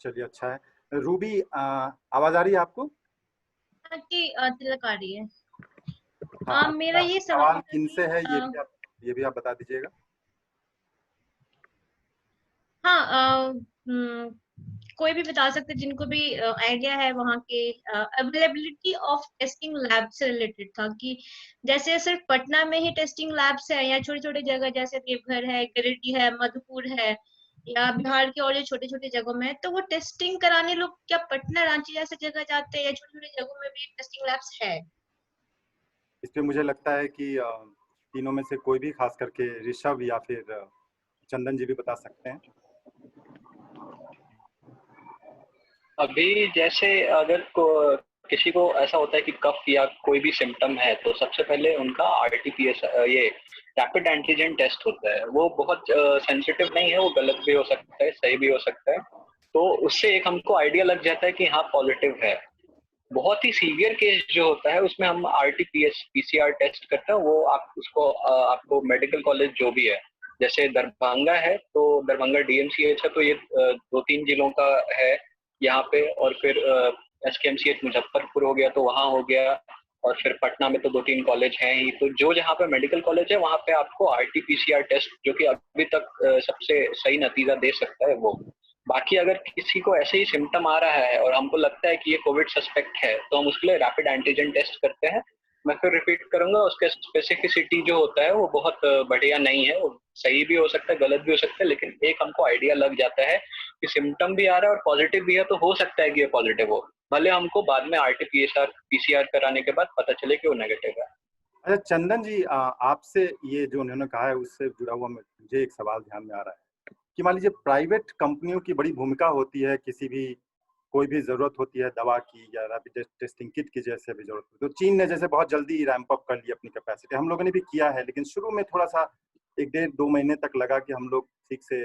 चलिए अच्छा है। रूबी, आवाज आ रही है आपको? जी तिलक आ रही है। हाँ, मेरा ये सवाल किनसे है ये भी आप बता दीजिएगा। हाँ, कोई भी बता सकते जिनको भी आइडिया है वहाँ के अवेलेबिलिटी ऑफ टेस्टिंग लैब से रिलेटेड था कि जैसे सिर्फ पटना में ही टेस्टिंग लैब्स है या छोटे छोटे जगह जैसे देवघर है, गिरिडीह है, मधुपुर है, या बिहार के और जो छोटे छोटे जगहों में है, तो वो टेस्टिंग कराने लोग क्या पटना रांची जैसे जगह जाते हैं या छोटे छोटे जगहों में भी टेस्टिंग लैब्स है? इस पे मुझे लगता है कि तीनों में से कोई भी, खास करके ऋषभ या फिर चंदन जी भी बता सकते हैं। अभी जैसे अगर किसी को ऐसा होता है कि कफ या कोई भी सिम्टम है, तो सबसे पहले उनका RT-PCR ये रैपिड एंटीजन टेस्ट होता है। वो बहुत सेंसिटिव नहीं है, वो गलत भी हो सकता है, सही भी हो सकता है। तो उससे एक हमको आइडिया लग जाता है कि हाँ पॉजिटिव है। बहुत ही सीवियर केस जो होता है उसमें हम RT-PCR टेस्ट करते हैं। वो आप उसको आपको मेडिकल कॉलेज जो भी है जैसे दरभंगा है तो दरभंगा DMCH है, तो ये 2-3 जिलों का है यहाँ पे, और फिर SKMCH मुजफ्फरपुर हो गया तो वहाँ हो गया, और फिर पटना में तो 2-3 कॉलेज हैं ही। तो जो जहाँ पे मेडिकल कॉलेज है वहाँ पे आपको RT-PCR टेस्ट, जो कि अभी तक सबसे सही नतीजा दे सकता है, वो। बाकी अगर किसी को ऐसे ही सिम्टम आ रहा है और हमको लगता है कि ये कोविड सस्पेक्ट है, तो हम उसके लिए रैपिड एंटीजन टेस्ट करते हैं। मैं फिर रिपीट करूंगा, उसका स्पेसिफिसिटी जो होता है वो बहुत बढ़िया नहीं है, वो सही भी हो सकता है, गलत भी हो सकता है, लेकिन एक हमको आइडिया लग जाता है कि सिम्टम भी आ रहा है और पॉजिटिव भी है, तो हो सकता है कि ये पॉजिटिव हो, भले हमको बाद में RT-PCR कराने के बाद पता चले कि वो नेगेटिव है। अच्छा चंदन जी, आपसे ये जो उन्होंने कहा है उससे जुड़ा हुआ मुझे एक सवाल ध्यान में आ रहा है कि मान लीजिए प्राइवेट कंपनियों की बड़ी भूमिका होती है, किसी भी कोई भी जरूरत होती है दवा की या रैपिड टेस्टिंग किट की जैसे भी जरूरत होती है, तो चीन ने जैसे बहुत जल्दी रैंप अप कर ली अपनी कैपेसिटी, हम लोगों ने भी किया है, लेकिन शुरू में थोड़ा सा 1-1.5-2 महीने तक लगा कि हम लोग ठीक से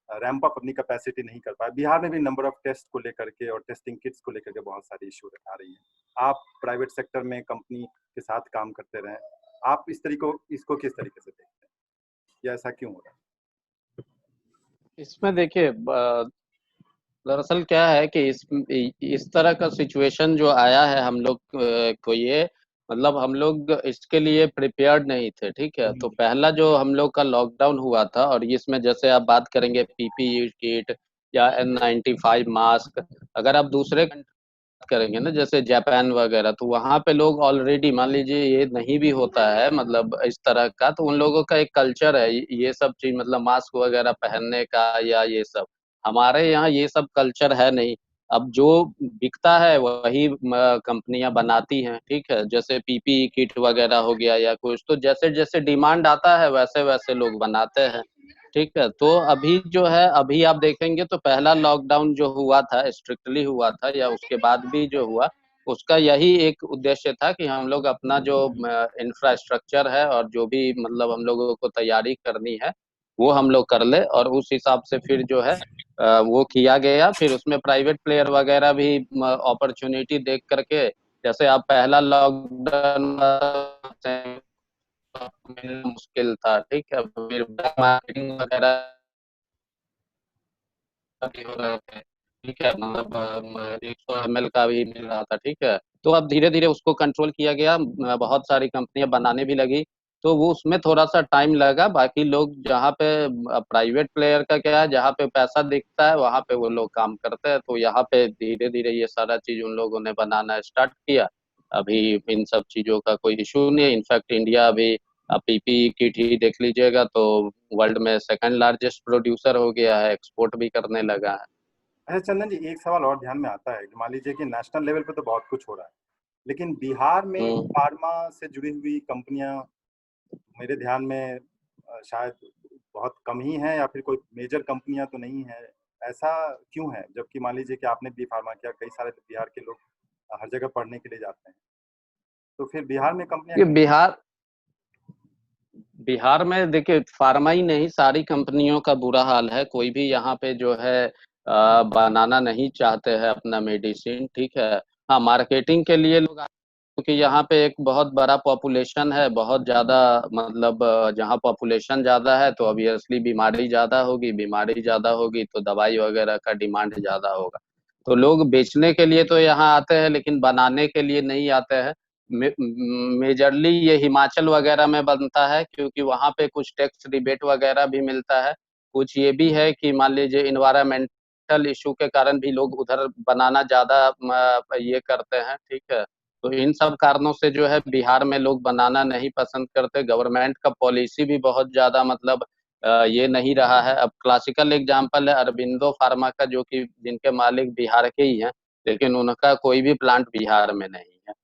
रैंप अप अपनी कैपेसिटी नहीं कर पाए। बिहार में भी नंबर ऑफ टेस्ट को लेकर के और टेस्टिंग किट्स को लेकर के बहुत सारी इशू आ रही है। आप प्राइवेट सेक्टर में कंपनी के साथ काम करते रहे, आप इसको किस तरीके से देखते हैं, या ऐसा क्यों हो रहा है? इसमें देखिए दरअसल क्या है कि इस तरह का सिचुएशन जो आया है हम लोग को, ये मतलब हम लोग इसके लिए प्रिपेयर्ड नहीं थे, ठीक है। तो पहला जो हम लोग का लॉकडाउन हुआ था, और इसमें जैसे आप बात करेंगे PPE किट या N95 मास्क, अगर आप दूसरे करेंगे ना जैसे जापान वगैरह, तो वहाँ पे लोग ऑलरेडी मान लीजिए ये नहीं भी होता है मतलब इस तरह का, तो उन लोगों का एक कल्चर है ये सब चीज, मतलब मास्क वगैरह पहनने का या ये सब। हमारे यहाँ ये सब कल्चर है नहीं। अब जो बिकता है वही कंपनियां बनाती हैं, ठीक है। जैसे PPE किट वगैरह हो गया या कुछ, तो जैसे जैसे डिमांड आता है वैसे वैसे लोग बनाते हैं, ठीक है। तो अभी जो है, अभी आप देखेंगे तो पहला लॉकडाउन जो हुआ था स्ट्रिक्टली हुआ था, या उसके बाद भी जो हुआ, उसका यही एक उद्देश्य था कि हम लोग अपना जो इंफ्रास्ट्रक्चर है और जो भी मतलब हम लोगों को तैयारी करनी है वो हम लोग कर ले, और उस हिसाब से फिर जो है वो किया गया। फिर उसमें प्राइवेट प्लेयर वगैरह भी अपॉर्चुनिटी देख करके, जैसे आप पहला लॉकडाउन मिलना मुश्किल था, ठीक है, फिर मार्केटिंग वगैरह भी हो रहे थे, ठीक है, मतलब 100 ml का भी मिल रहा था, ठीक है। तो अब धीरे धीरे उसको कंट्रोल किया गया, बहुत सारी कंपनियां बनाने भी लगी, तो वो उसमें थोड़ा सा टाइम लगा। बाकी लोग जहाँ पे प्राइवेट प्लेयर का क्या है, जहाँ पे पैसा दिखता है वहाँ पे वो लोग काम करते हैं, तो यहाँ पे धीरे धीरे ये सारा चीज उन लोगों ने बनाना स्टार्ट किया। अभी इन सब चीजों का कोई इशू नहीं है। इनफैक्ट इंडिया अभी आप PPE किट ही देख लीजिएगा तो वर्ल्ड में सेकंड लार्जेस्ट प्रोड्यूसर हो गया है, एक्सपोर्ट भी करने लगा है। अच्छा चंदन जी, एक सवाल और ध्यान में आता है कि मान लीजिए कि नेशनल लेवल पे तो बहुत कुछ हो रहा है, लेकिन बिहार में फार्मा से जुड़ी हुई कंपनियां मेरे ध्यान में शायद बहुत कम ही हैं, या फिर कोई मेजर कंपनियां तो नहीं है। ऐसा क्यों है, जबकि मान लीजिए कि आपने बी फार्मा किया, कई सारे बिहार के लोग हर जगह पढ़ने के लिए जाते हैं, तो फिर बिहार में कंपनियां ये बिहार में देखिए फार्मा ही नहीं, सारी कंपनियों का बुरा हाल है। कोई भी यहाँ पे जो है बनाना नहीं चाहते हैं अपना मेडिसिन, ठीक है। हाँ, मार्केटिंग के लिए लोग क्योंकि यहाँ पे एक बहुत बड़ा पॉपुलेशन है, बहुत ज्यादा, मतलब जहाँ पॉपुलेशन ज्यादा है तो ऑब्वियसली बीमारी ज्यादा होगी, बीमारी ज्यादा होगी तो दवाई वगैरह का डिमांड ज्यादा होगा। तो लोग बेचने के लिए तो यहाँ आते हैं लेकिन बनाने के लिए नहीं आते हैं। मेजरली ये हिमाचल वगैरह में बनता है क्योंकि वहाँ पे कुछ टैक्स रिबेट वगैरह भी मिलता है। कुछ ये भी है कि मान लीजिए इन्वायरमेंटल इशू के कारण भी लोग उधर बनाना ज्यादा ये करते हैं, ठीक है। तो इन सब कारणों से जो है बिहार में लोग बनाना नहीं पसंद करते। गवर्नमेंट का पॉलिसी भी बहुत ज्यादा मतलब ये नहीं रहा है। अब क्लासिकल एग्जांपल है अरबिंदो फार्मा का, जो कि जिनके मालिक बिहार के ही हैं, लेकिन उनका कोई भी प्लांट बिहार में नहीं है।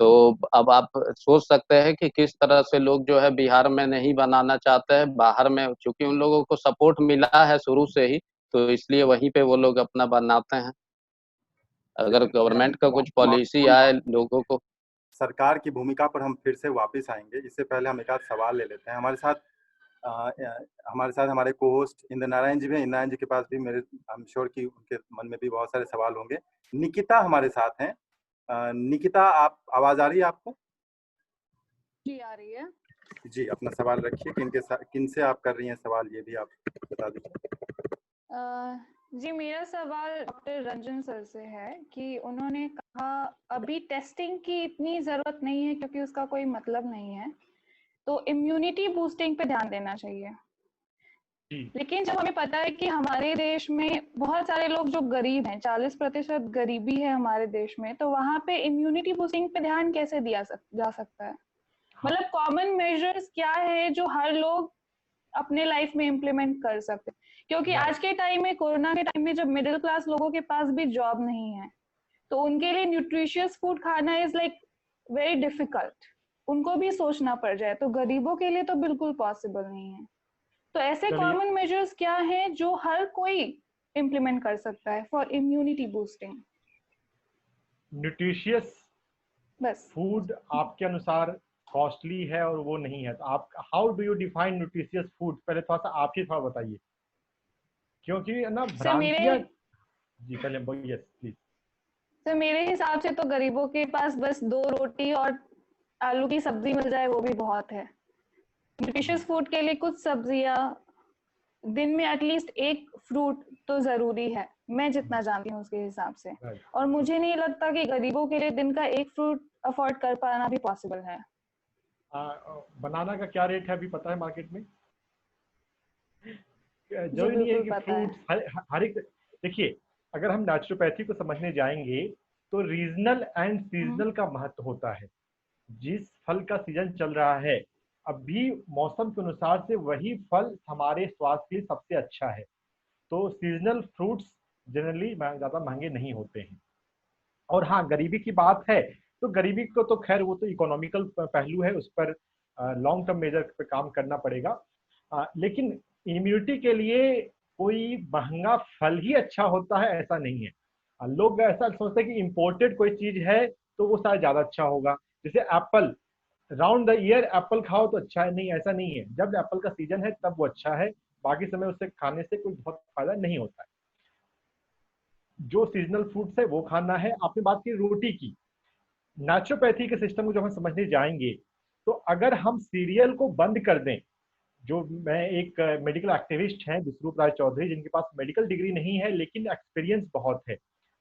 तो अब आप सोच सकते हैं कि किस तरह से लोग जो है बिहार में नहीं बनाना चाहते हैं, बाहर में, चूंकि उन लोगों को सपोर्ट मिला है शुरू से ही, तो इसलिए वहीं पे वो लोग अपना बनाते हैं। अगर गवर्नमेंट का कुछ पॉलिसी आए लोगों को। सरकार की भूमिका पर हम फिर से वापस आएंगे, इससे पहले हम एक आध सवाल ले लेते हैं। हमारे साथ हमारे को होस्ट इंद्र नारायण जी भी हैं। इंद्र नारायण जी के पास भी मेरे आई एम श्योर कि उनके मन में भी बहुत सारे सवाल होंगे। निकिता हमारे साथ हैं। निकिता, आप आवाज आ रही है आपको? जी आ रही है। जी, अपना सवाल रखिए, किनसे आप कर रही हैं सवाल, ये भी आप बता दीजिए। जी, मेरा सवाल डॉक्टर रंजन सर से है कि उन्होंने कहा अभी टेस्टिंग की इतनी ज़रूरत नहीं है क्योंकि उसका कोई मतलब नहीं है, तो इम्यूनिटी बूस्टिंग पे ध्यान देना चाहिए। लेकिन जब हमें पता है कि हमारे देश में बहुत सारे लोग जो गरीब हैं, 40% गरीबी है हमारे देश में, तो वहाँ पे इम्यूनिटी बूस्टिंग पे ध्यान कैसे जा सकता है? मतलब कॉमन मेजर्स क्या है जो हर लोग अपने लाइफ में इम्प्लीमेंट कर सकते हैं? क्योंकि आज के टाइम में, कोरोना के टाइम में, जब मिडिल क्लास लोगों के पास भी जॉब नहीं है, तो उनके लिए न्यूट्रिशियस फूड खाना इज लाइक वेरी डिफिकल्ट, उनको भी सोचना पड़ जाए, तो गरीबों के लिए तो बिल्कुल पॉसिबल नहीं है। तो ऐसे कॉमन मेजर्स क्या हैं जो हर कोई इम्प्लीमेंट कर सकता है फॉर इम्यूनिटी बूस्टिंग? न्यूट्रिशियस बस फूड आपके अनुसार कॉस्टली है और वो नहीं है, तो आप how do you define nutritious food? पहले थोड़ा सा आप ही थोड़ा बताइए, क्योंकि ना भ्रांतियां। जी पहले बोलिए प्लीज। सर मेरे हिसाब से तो गरीबों के पास बस 2 रोटी और आलू की सब्जी मिल जाए वो भी बहुत है। न्यूट्रिशियस फूड के लिए कुछ सब्जियां, दिन में एटलीस्ट 1 फ्रूट तो जरूरी है, मैं जितना जानती हूँ उसके हिसाब से। और मुझे नहीं लगता कि गरीबों के लिए दिन का 1 फ्रूट अफोर्ड कर पाना भी पॉसिबल है। बनाना का क्या रेट है अभी पता है मार्केट में? जरूरी नहीं है कि फ्रूट्स हर एक। देखिए, अगर हम नेचुरोपैथी को समझने जाएंगे तो रीजनल एंड सीजनल का महत्व होता है। जिस फल का सीजन चल रहा है अभी मौसम के अनुसार से वही फल हमारे स्वास्थ्य के लिए सबसे अच्छा है। तो सीजनल फ्रूट्स जनरली ज़्यादा महंगे नहीं होते हैं। और हाँ, गरीबी की बात है तो गरीबी को तो खैर वो तो इकोनॉमिकल पहलू है, उस पर लॉन्ग टर्म मेजर पे काम करना पड़ेगा। लेकिन इम्यूनिटी के लिए कोई महंगा फल ही अच्छा होता है ऐसा नहीं है। लोग ऐसा सोचते हैं कि इम्पोर्टेड कोई चीज है तो वो शायद ज्यादा अच्छा होगा। जैसे Apple, round the year Apple खाओ तो अच्छा है, नहीं ऐसा नहीं है। जब एप्पल का सीजन है तब वो अच्छा है, बाकी समय उसे खाने से कोई बहुत फायदा नहीं होता है। जो सीजनल फ्रूट्स है वो खाना है। आपने बात की रोटी की, नेचुरोपैथी के सिस्टम को जब हम समझने जाएंगे तो अगर हम सीरियल को बंद कर दें, जो मैं एक मेडिकल एक्टिविस्ट हैं विश्वरूप राय चौधरी, जिनके पास मेडिकल डिग्री नहीं है लेकिन एक्सपीरियंस बहुत है,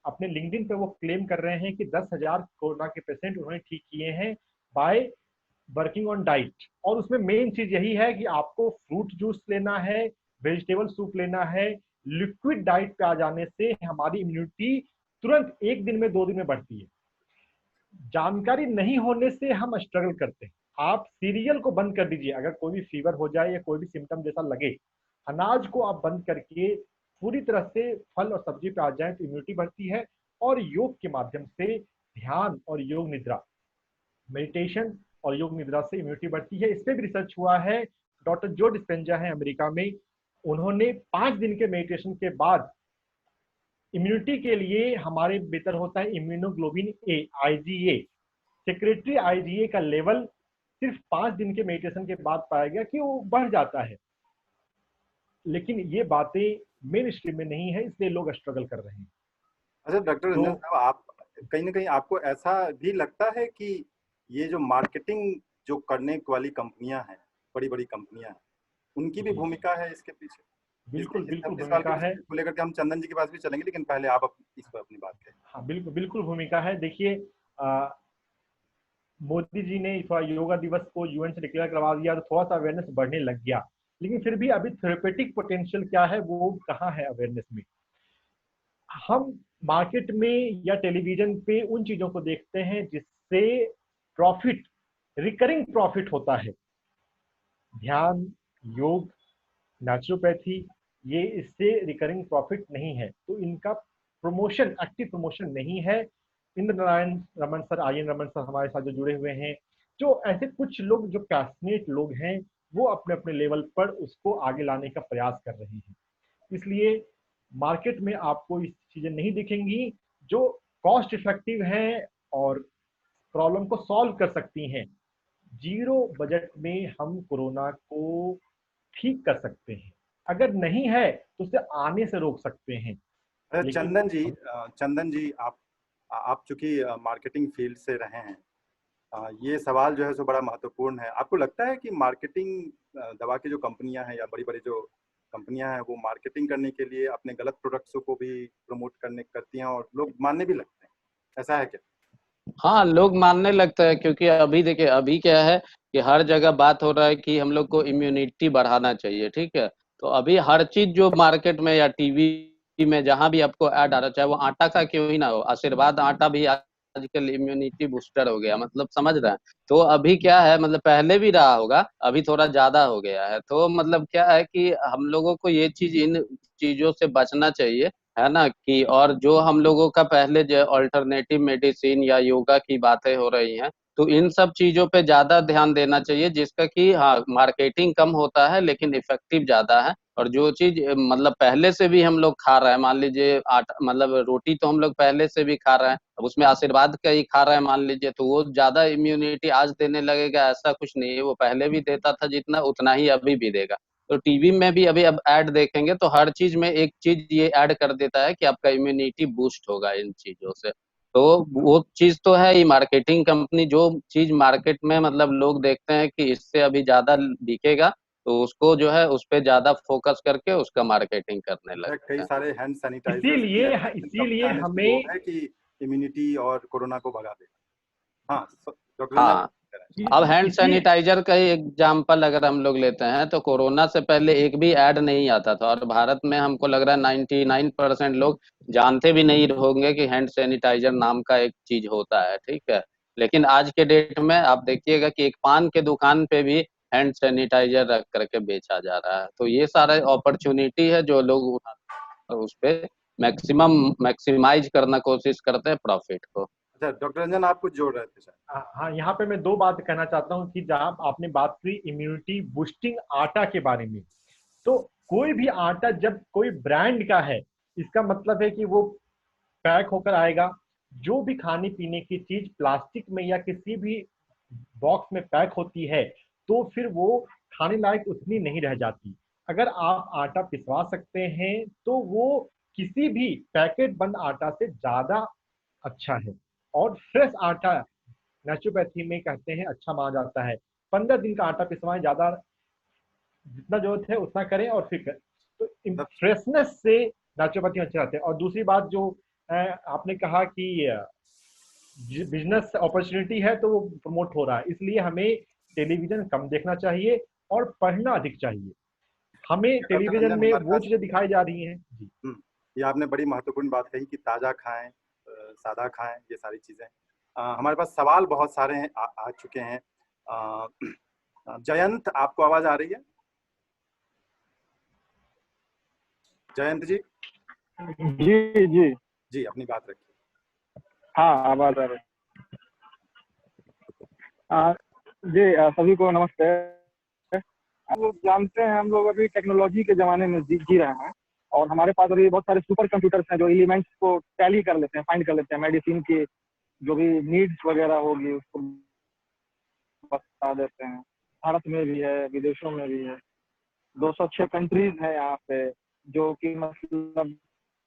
अपने लिंक्डइन पे वो क्लेम कर रहे हैं कि 10,000 कोरोना के पेशेंट उन्होंने ठीक किए हैं बाय वर्किंग ऑन डाइट। और उसमें मेन चीज यही है कि आपको फ्रूट जूस लेना है, वेजिटेबल सूप लेना है। लिक्विड डाइट पे आ जाने से हमारी इम्यूनिटी तुरंत 1 दिन में 2 दिन में बढ़ती है। जानकारी नहीं होने से हम स्ट्रगल करते हैं। आप सीरियल को बंद कर दीजिए, अगर कोई भी फीवर हो जाए या कोई भी सिम्टम जैसा लगे, अनाज को आप बंद करके पूरी तरह से फल और सब्जी पे आ जाए तो इम्यूनिटी बढ़ती है। और योग के माध्यम से, ध्यान और योग निद्रा, मेडिटेशन और योग निद्रा से इम्यूनिटी बढ़ती है। इस पर भी रिसर्च हुआ है। डॉक्टर जो डिस्पेंजा है अमेरिका में, उन्होंने 5 दिन के मेडिटेशन के बाद इम्यूनिटी के लिए हमारे बेहतर होता है इम्यूनोग्लोबिन ए, IgA, सेक्रेटरी IgA का लेवल सिर्फ 5 दिन के मेडिटेशन के बाद पाया गया कि वो बढ़ जाता है। लेकिन ये बातें मेन स्ट्रीम में नहीं है, इसलिए लोग स्ट्रगल कर रहे हैं। अच्छा डॉक्टर रंजन साहब, आप कहीं ना कहीं आपको ऐसा भी लगता है कि ये जो मार्केटिंग जो करने वाली कंपनियां हैं, बड़ी बड़ी कंपनियां हैं, उनकी भी भूमिका है इसके पीछे? बिल्कुल बिल्कुल भूमिका है। को लेकर के हम चंदन जी के पास भी चलेंगे, लेकिन पहले आप इस पर अपनी बात करें। हाँ बिल्कुल बिल्कुल भूमिका है। देखिए, मोदी जी ने थोड़ा योगा दिवस को UN से डिक्लेयर करवा दिया तो थोड़ा सा अवेयरनेस बढ़ने लग गया, लेकिन फिर भी अभी थेरेपेटिक पोटेंशियल क्या है वो कहाँ है अवेयरनेस में। हम मार्केट में या टेलीविजन पे उन चीजों को देखते हैं जिससे प्रॉफिट, रिकरिंग प्रॉफिट होता है। ध्यान, योग, नेचुरोपैथी, ये इससे रिकरिंग प्रॉफिट नहीं है, तो इनका प्रमोशन, एक्टिव प्रमोशन नहीं है। Indra Narayan Raman sir, IN Raman sir हमारे साथ जो जुड़े हुए हैं, जो ऐसे कुछ लोग जो पैशनेट लोग हैं, वो अपने अपने लेवल पर उसको आगे लाने का प्रयास कर रहे हैं। इसलिए मार्केट में आपको इस चीजें नहीं दिखेंगी जो कॉस्ट इफेक्टिव हैं और प्रॉब्लम को सॉल्व कर सकती हैं। 0 बजट में हम कोरोना को ठीक कर सकते हैं, अगर नहीं है तो उसे आने से रोक सकते हैं। चंदन जी, आप चूंकि मार्केटिंग फील्ड से रहे हैं, ये सवाल जो है सो बड़ा महत्वपूर्ण है। आपको लगता है कि मार्केटिंग दवा की जो कंपनियां हैं या बड़ी बड़ी जो कंपनियां हैं वो मार्केटिंग करने के लिए अपने गलत प्रोडक्ट्स को भी प्रमोट करती हैं और लोग मानने भी लगते हैं, ऐसा है क्या? हाँ, लोग मानने लगते हैं, क्योंकि अभी देखिए अभी क्या है कि हर जगह बात हो रहा है कि हम लोग को इम्यूनिटी बढ़ाना चाहिए, ठीक है। तो अभी हर चीज जो मार्केट में या टीवी में जहां भी आपको ऐड आ रहा, चाहे वो आटा का क्यों ही ना हो, आशीर्वाद आटा भी आजकल इम्यूनिटी बूस्टर हो गया, मतलब समझ रहे हैं। तो अभी क्या है, मतलब पहले भी रहा होगा, अभी थोड़ा ज्यादा हो गया है। तो मतलब क्या है कि हम लोगों को ये चीज, इन चीजों से बचना चाहिए, है ना। कि और जो हम लोगों का पहले जो अल्टरनेटिव मेडिसिन या योगा की बातें हो रही हैं, तो इन सब चीजों पे ज्यादा ध्यान देना चाहिए, जिसका कि हाँ मार्केटिंग कम होता है लेकिन इफेक्टिव ज्यादा है। और जो चीज मतलब पहले से भी हम लोग खा रहे हैं, मान लीजिए आटा, मतलब रोटी तो हम लोग पहले से भी खा रहे हैं, अब उसमें आशीर्वाद का ही खा रहे हैं मान लीजिए, तो वो ज्यादा इम्यूनिटी आज देने लगेगा ऐसा कुछ नहीं है। वो पहले भी देता था जितना, उतना ही अभी भी देगा। तो टीवी में भी अभी अब ऐड देखेंगे तो हर चीज में एक चीज ये ऐड कर देता है कि आपका इम्यूनिटी बूस्ट होगा इन चीजों से। तो वो चीज तो है ही, मार्केटिंग कंपनी जो चीज मार्केट में मतलब लोग देखते हैं कि इससे अभी ज्यादा बिकेगा, तो उसको जो है उस पे ज्यादा फोकस करके उसका मार्केटिंग करने लगते कई हैं। सारे हैंड सैनिटाइजर्स इसीलिए आने शुरू हो हमें गए कि इम्यूनिटी और कोरोना को भगा देगा। हाँ, डॉक्टर रंजन हाँ, अब हैंड इसी सैनिटाइजर का ही एग्जाम्पल अगर हम लोग लेते हैं, तो कोरोना से पहले एक भी ऐड नहीं आता था, और भारत में हमको लग रहा है 99% लोग जानते भी नहीं होंगे कि हैंड सैनिटाइजर नाम का एक चीज होता है, ठीक है। लेकिन आज के डेट में आप देखिएगा कि एक पान के दुकान पे भी हैंड सैनिटाइजर रख करके बेचा जा रहा है। तो ये सारा अपॉर्चुनिटी है जो लोग उस पे मैक्सिमाइज करना कोशिश करते हैं प्रॉफिट को। अच्छा, डॉक्टर रंजन आप कुछ जोड़ रहे थे शायद। हाँ, यहाँ पे मैं दो बात कहना चाहता हूँ कि जहाँ आपने बात की इम्यूनिटी बूस्टिंग आटा के बारे में, तो कोई भी आटा जब कोई ब्रांड का है, इसका मतलब है कि वो पैक होकर आएगा। जो भी खाने पीने की चीज प्लास्टिक में या किसी भी बॉक्स में पैक होती है, तो फिर वो खाने लायक उतनी नहीं रह जाती। अगर आप आटा पिसवा सकते हैं तो वो किसी भी पैकेट बंद आटा से ज्यादा अच्छा है। और फ्रेश आटा नेचुरोपैथी में कहते हैं अच्छा माना जाता है। 15 दिन का आटा पिसवाएं, ज्यादा जितना जरूरत है उतना करें और फिर करें। तो फ्रेशनेस से नेचुरोपैथी अच्छे रहते हैं। और दूसरी बात जो आपने कहा कि बिजनेस अपॉर्चुनिटी है तो वो प्रमोट हो रहा है, इसलिए हमें टेलीविजन कम देखना चाहिए और पढ़ना अधिक चाहिए। हमें टेलीविजन में वो चीजें दिखाई जा रही हैं। ये आपने बड़ी महत्वपूर्ण बात कही कि ताजा खाएं, सादा खाएं, ये सारी चीजें। हमारे पास सवाल बहुत सारे हैं, आ चुके हैं। जयंत, आपको आवाज आ रही है? जयंत जी? जी जी जी, अपनी बात रखिए। हाँ, आवाज आ रही है। जी, सभी को नमस्ते। हम लोग जानते हैं, हम लोग अभी टेक्नोलॉजी के जमाने में जी रहे हैं, और हमारे पास अभी बहुत सारे सुपर कंप्यूटर्स हैं जो एलिमेंट्स को टैली कर लेते हैं, फाइंड कर लेते हैं, मेडिसिन की जो भी नीड्स वगैरह होगी उसको बता देते हैं। भारत में भी है, विदेशों में भी है। 206 कंट्रीज है यहाँ पे जो कि मतलब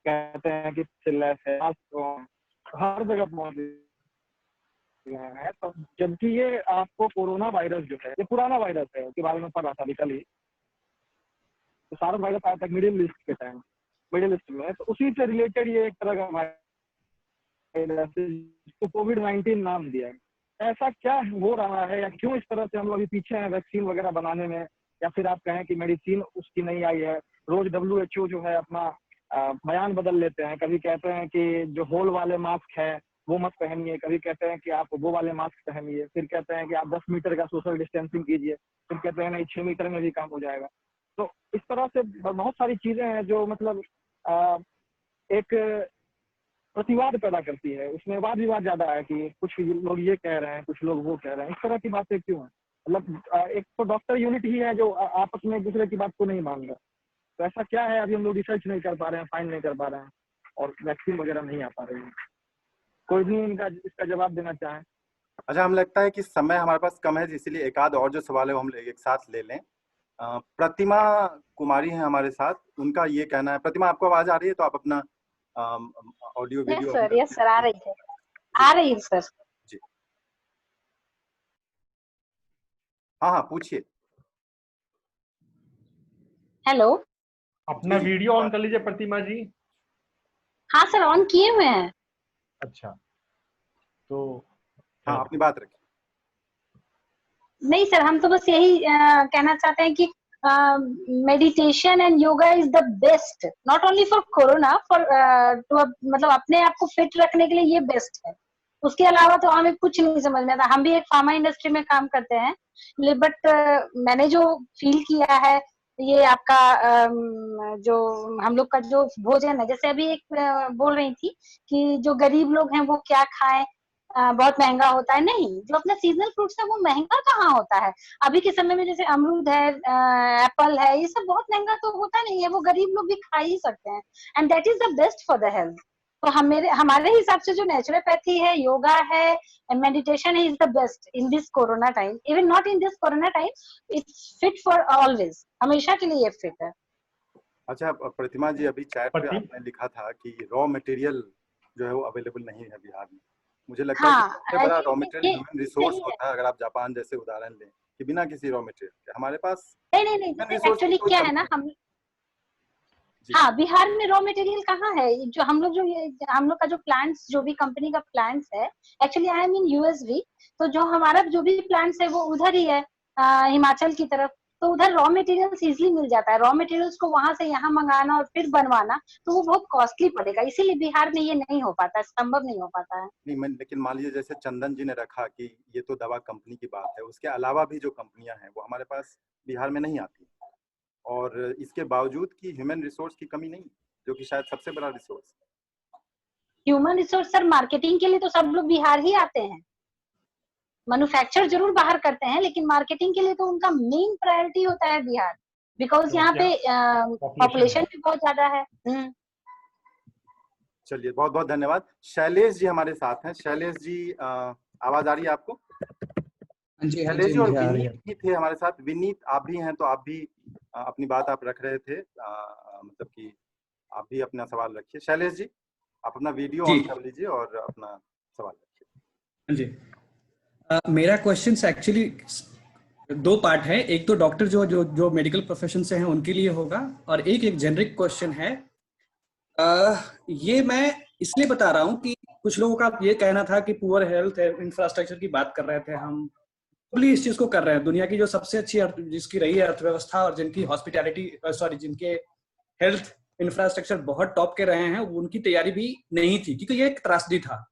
कहते हैं कि चिल्लास है, हर जगह पहुंच है। तो जबकि ये आपको कोरोना वायरस जो है, ये पुराना वायरस है, उसके बारे में पढ़ रहा था अभी कल ही। तो सारा वायरस आया था मिडिल ईस्ट के टाइम, मिडिल ईस्ट में, तो उसी से रिलेटेड ये एक तरह का वायरस जिसको कोविड-19 नाम दिया है। ऐसा क्या हो रहा है या क्यों इस तरह से हम लोग अभी पीछे हैं वैक्सीन वगैरह बनाने में, या फिर आप कहें कि मेडिसिन उसकी नहीं आई है। रोज WHO जो है अपना बयान बदल लेते हैं, कभी कहते हैं कि जो होल वाले मास्क है वो मत पहनिए, कभी कहते हैं कि आप वो वाले मास्क पहनिए, फिर कहते हैं कि आप 10 मीटर का सोशल डिस्टेंसिंग कीजिए, फिर कहते हैं नहीं 6 मीटर में भी काम हो जाएगा। तो इस तरह से बहुत सारी चीजें हैं जो मतलब एक प्रतिवाद पैदा करती है, उसमें वाद विवाद ज्यादा है कि कुछ लोग ये कह रहे हैं, कुछ लोग वो कह रहे हैं। इस तरह की बातें क्यों है? मतलब एक तो डॉक्टर यूनिट ही है जो आपस में एक दूसरे की बात को नहीं मान रहा। तो ऐसा क्या है, अभी हम लोग रिसर्च नहीं कर पा रहे हैं, फाइंड नहीं कर पा रहे हैं, और वैक्सीन वगैरह नहीं आ पा रही है। कोई भी इसका जवाब देना चाहे? अच्छा, हमें लगता है कि समय हमारे पास कम है, इसलिए एक आध और जो सवाल है वो हम एक साथ ले लें। प्रतिमा कुमारी है हमारे साथ, उनका ये कहना है। प्रतिमा, आपको आवाज आ रही है? तो आप अपना ऑडियो वीडियो। यस सर, आ रही है सर जी। हाँ हाँ पूछिए। हेलो, अपना जी, वीडियो ऑन कर लीजिए प्रतिमा जी। हाँ सर ऑन किए हुए हैं। अच्छा, तो हाँ अपनी बात रखिए। नहीं सर, हम तो बस यही कहना चाहते हैं कि meditation and yoga is the best, not only for corona, for मतलब अपने आप को फिट रखने के लिए ये बेस्ट है। उसके अलावा तो हमें कुछ नहीं समझ में आता। हम भी एक फार्मा इंडस्ट्री में काम करते हैं, बट मैंने जो फील किया है ये आपका जो हम लोग का जो भोजन है, जैसे अभी एक बोल रही थी कि जो गरीब लोग हैं वो क्या खाएं, बहुत महंगा होता है। नहीं, जो अपना सीजनल फ्रूट्स है वो महंगा कहाँ होता है। अभी के समय में जैसे अमरूद है, एप्पल है, ये सब बहुत महंगा तो होता नहीं है, वो गरीब लोग भी खा ही सकते हैं, and that is the best for the health. तो हमारे हिसाब से जो नेचुरोपैथी है, योगा है, मेडिटेशन है, is the best in this corona time. Even not in this corona time, it's fit for always, हमेशा के लिए ये फिट है। अच्छा प्रतिमा जी, अभी चैट पे आपने लिखा था कि रॉ मटेरियल जो है वो अवेलेबल नहीं है बिहार में। मुझे लगता है कि सबसे बड़ा रॉ मटेरियल ह्यूमन रिसोर्स होता है। अगर आप जापान जैसे उदाहरण लें कि बिना किसी रॉ मटेरियल के हमारे पास नहीं, एक्चुअली क्या है ना, हाँ, बिहार में रॉ मटेरियल कहाँ है। जो हम लोग का जो प्लांट्स, जो भी कंपनी का प्लांट्स है, actually I am in USV, तो जो हमारा जो भी प्लांट्स है वो उधर ही है, हिमाचल की तरफ। तो उधर रॉ मटेरियल्स इजिली मिल जाता है। रॉ मटेरियल्स को वहां से यहाँ मंगाना और फिर बनवाना तो वो बहुत कॉस्टली पड़ेगा, इसीलिए बिहार में ये नहीं हो पाता, संभव नहीं हो पाता है। नहीं, लेकिन मान लीजिए जैसे चंदन जी ने रखा कि ये तो दवा कंपनी की बात है, उसके अलावा भी जो कंपनियां हैं वो हमारे पास बिहार में नहीं आती, और इसके बावजूद कि ह्यूमन रिसोर्स की कमी नहीं, जो कि शायद सबसे बड़ा resource. Human resource sir, marketing के लिए तो सब लोग बिहार ही आते हैं। मैन्युफैक्चर जरूर बाहर करते हैं, लेकिन मार्केटिंग के लिए तो उनका मेन प्रायोरिटी होता है बिहार, बिकॉज यहाँ पे पॉपुलेशन भी बहुत ज्यादा है। चलिए, बहुत बहुत धन्यवाद। शैलेश जी हमारे साथ हैं। शैलेश जी, आवाज आ रही है आपको? शैलेश जी और विनीत भी थे हमारे साथ। विनीत, आप भी हैं, तो आप भी अपनी बात आप रख रहे थे, मतलब कि आप भी अपना सवाल रखिए। शैलेश जी, आप अपना वीडियो ऑन कर लीजिए और अपना सवाल रखिए। जी, मेरा क्वेश्चन एक्चुअली दो पार्ट है। एक तो डॉक्टर जो मेडिकल प्रोफेशन से हैं उनके लिए होगा, और एक जेनरिक क्वेश्चन है। ये मैं इसलिए बता रहा हूँ कि कुछ लोगों का ये कहना था कि पुअर हेल्थ इंफ्रास्ट्रक्चर की बात कर रहे थे हम, इस चीज को कर रहे हैं। दुनिया की जो सबसे अच्छी जिसकी रही है अर्थव्यवस्था और जिनकी हॉस्पिटैलिटी जिनके हेल्थ इंफ्रास्ट्रक्चर बहुत टॉप के रहे हैं, उनकी तैयारी भी नहीं थी, क्योंकि ये एक त्रासदी था।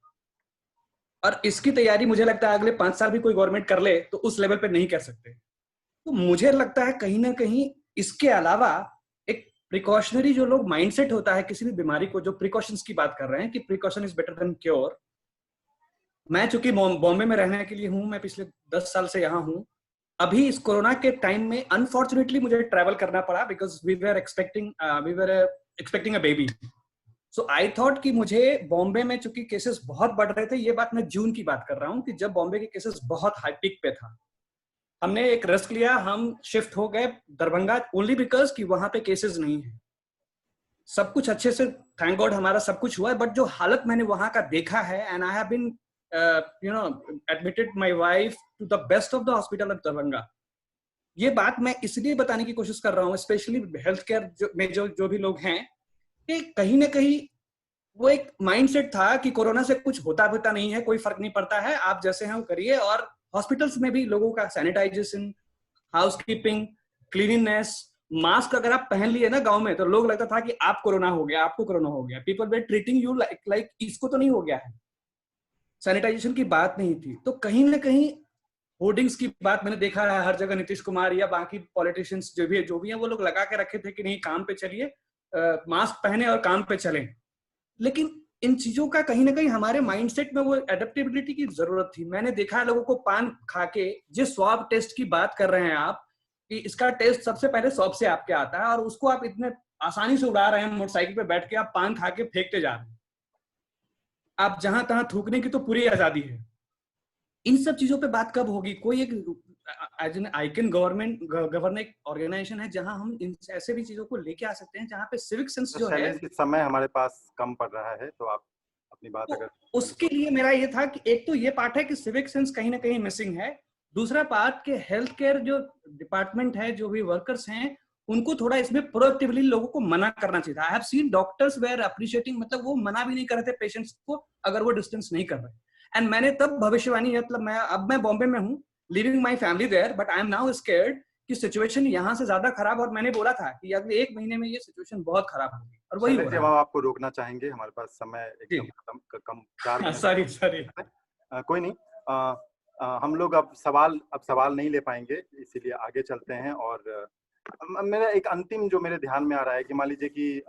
और इसकी तैयारी मुझे लगता है अगले 5 साल भी कोई गवर्नमेंट कर ले तो उस लेवल पे नहीं कर सकते। तो मुझे लगता है कहीं ना कहीं इसके अलावा एक प्रिकॉशनरी जो लोग माइंडसेट होता है किसी भी बीमारी को, जो प्रिकॉशंस की बात कर रहे हैं कि precaution is better than cure. मैं चूंकि बॉम्बे में रहने के लिए हूँ, मैं पिछले 10 साल से यहाँ हूँ। अभी इस कोरोना के टाइम में अनफॉर्चुनेटली मुझे ट्रैवल करना पड़ा, because we were expecting a baby. So I thought कि मुझे बॉम्बे में चूंकि केसेस बहुत बढ़ रहे थे, ये बात मैं जून की बात कर रहा हूँ, कि जब बॉम्बे के केसेस बहुत हाई पीक पे था, हमने एक रिस्क लिया, हम शिफ्ट हो गए दरभंगा, ओनली बिकॉज कि वहां पे केसेस नहीं है। सब कुछ अच्छे से थैंक गॉड हमारा सब कुछ हुआ है, बट जो हालत मैंने वहां का देखा है, and I have been admitted my wife to the best of the hospital of Darbhanga. ये बात मैं इसलिए बताने की कोशिश कर रहा हूँ, स्पेशली हेल्थ केयर में जो भी लोग हैं, कि कहीं ना कहीं वो एक माइंडसेट था कि कोरोना से कुछ होता नहीं है, कोई फर्क नहीं पड़ता है, आप जैसे हैं वो करिए। और हॉस्पिटल्स में भी लोगों का सैनिटाइजेशन, हाउसकीपिंग, क्लीनिंगनेस, मास्क अगर आप पहन लिए ना गांव में, तो लोग लगता था कि आप कोरोना हो गया, आपको कोरोना हो गया। People way treating you like इसको तो नहीं हो गया है। सैनिटाइजेशन की बात नहीं थी। तो कहीं ना कहीं होर्डिंग्स की बात मैंने देखा है हर जगह, नीतीश कुमार या बाकी पॉलिटिशियंस जो भी हैं, वो लोग लगा के रखे थे कि नहीं काम पे चलिए, मास्क पहने और काम पे चलें। लेकिन इन चीजों का कहीं ना कहीं हमारे माइंडसेट में वो एडेप्टेबिलिटी की जरूरत थी। मैंने देखा है लोगों को पान खा के, जिस स्वाब टेस्ट की बात कर रहे हैं आप, कि इसका टेस्ट सबसे पहले स्वाब से आपके आता है, और उसको आप इतने आसानी से उड़ा रहे हैं, मोटरसाइकिल पे बैठ के आप पान खा के फेंकते जा रहे हैं। आप जहां तहां थूकने की तो पूरी आजादी है। इन सब चीजों पे बात कब होगी? कोई एक as an icon government organisation है जहां हम इन ऐसे भी चीजों को लेके आ सकते हैं, जहां पे सिविक सेंस जो है, समय हमारे पास कम पड़ रहा है, तो आप अपनी बात तो अगर उसके लिए मेरा ये था कि एक तो ये पार्ट है कि सिविक सेंस कहीं ना कहीं मिसिंग है, दूसरा पार्ट के हेल्थ केयर जो डिपार्टमेंट है, जो भी वर्कर्स हैं, उनको थोड़ा इसमें प्रोएक्टिवली लोगों को मना करना चाहिए था। I have seen doctors were appreciating, मतलब वो मना भी नहीं कर रहे थे पेशेंट्स को अगर वो डिस्टेंस नहीं कर रहे। एंड मैंने तब भविष्यवाणी, मतलब मैं बॉम्बे में हूँ, living my family there, but I am now scared कि सिचुएशन यहाँ से ज्यादा खराब, और मैंने बोला था कि अगले 1 महीने में ये सिचुएशन बहुत खराब होगी, और वही हो रहा है। हम आपको रोकना चाहेंगे, हमारे पास समय एकदम कम 4 मिनट। सॉरी कोई नहीं। हम लोग अब सवाल नहीं ले पाएंगे, इसीलिए आगे चलते हैं। और मेरा एक अंतिम जो मेरे ध्यान में आ रहा है कि मान लीजिए कि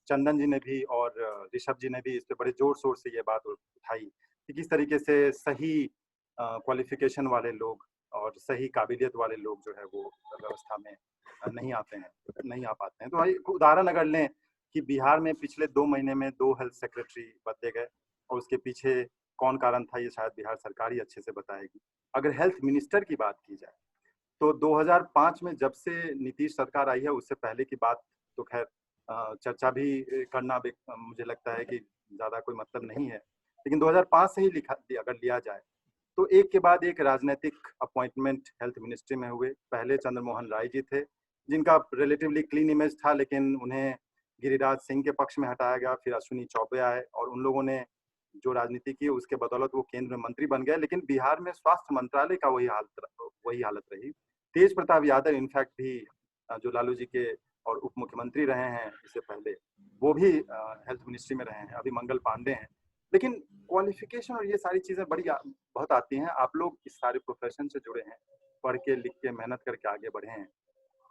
चंदन जी ने भी और ऋषभ जी ने भी इस पे बड़े जोर शोर से ये बात उठाई कि किस तरीके से सही क्वालिफिकेशन वाले लोग और सही काबिलियत वाले लोग जो है वो व्यवस्था में नहीं आ पाते हैं। तो एक उदाहरण अगर लें कि बिहार में पिछले 2 महीने में 2 हेल्थ सेक्रेटरी बदले गए, और उसके पीछे कौन कारण था ये शायद बिहार सरकार ही अच्छे से बताएगी। अगर हेल्थ मिनिस्टर की बात की जाए तो 2005 में जब से नीतीश सरकार आई है, उससे पहले की बात तो खैर चर्चा भी करना मुझे लगता है कि ज्यादा कोई मतलब नहीं है, लेकिन 2005 से ही अगर लिया जाए तो एक के बाद एक राजनीतिक अपॉइंटमेंट हेल्थ मिनिस्ट्री में हुए। पहले चंद्रमोहन राय जी थे, जिनका रिलेटिवली क्लीन इमेज था, लेकिन उन्हें गिरिराज सिंह के पक्ष में हटाया गया। फिर अश्विनी चौबे आए और उन लोगों ने जो राजनीति की उसके बदौलत वो केंद्र में मंत्री बन गए, लेकिन बिहार में स्वास्थ्य मंत्रालय का वही हालत रही। तेज प्रताप यादव इनफैक्ट भी जो लालू जी के और उप मुख्यमंत्री रहे हैं इससे पहले, वो भी हेल्थ मिनिस्ट्री में रहे हैं। अभी मंगल पांडे हैं। लेकिन क्वालिफिकेशन और ये सारी चीजें बहुत आती हैं। आप लोग इस सारे प्रोफेशन से जुड़े हैं, पढ़ के लिख के मेहनत करके आगे बढ़े हैं।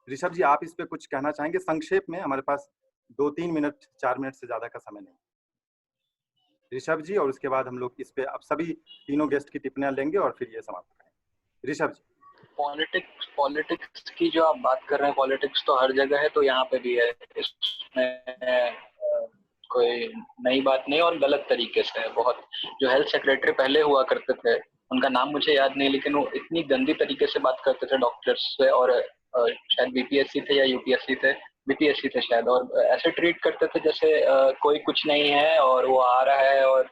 ऋषभ जी, आप इस पे कुछ कहना चाहेंगे संक्षेप में? हमारे पास 2-3 मिनट 4 मिनट से ज्यादा का समय नहीं। ऋषभ जी, और उसके बाद हम लोग इस पे अब सभी तीनों गेस्ट की टिप्पणियां लेंगे और फिर ये समाप्त करेंगे। ऋषभ जी। पॉलिटिक्स की जो आप बात कर रहे हैं, पॉलिटिक्स तो हर जगह है, तो यहाँ पे भी है। इसमें कोई नई बात नहीं और गलत तरीके से है बहुत। जो हेल्थ सेक्रेटरी पहले हुआ करते थे, उनका नाम मुझे याद नहीं, लेकिन वो इतनी गंदी तरीके से बात करते थे डॉक्टर्स से, और शायद बीपीएससी थे या यूपीएससी थे, बीपीएससी थे शायद, और ऐसे ट्रीट करते थे जैसे कोई कुछ नहीं है और वो आ रहा है और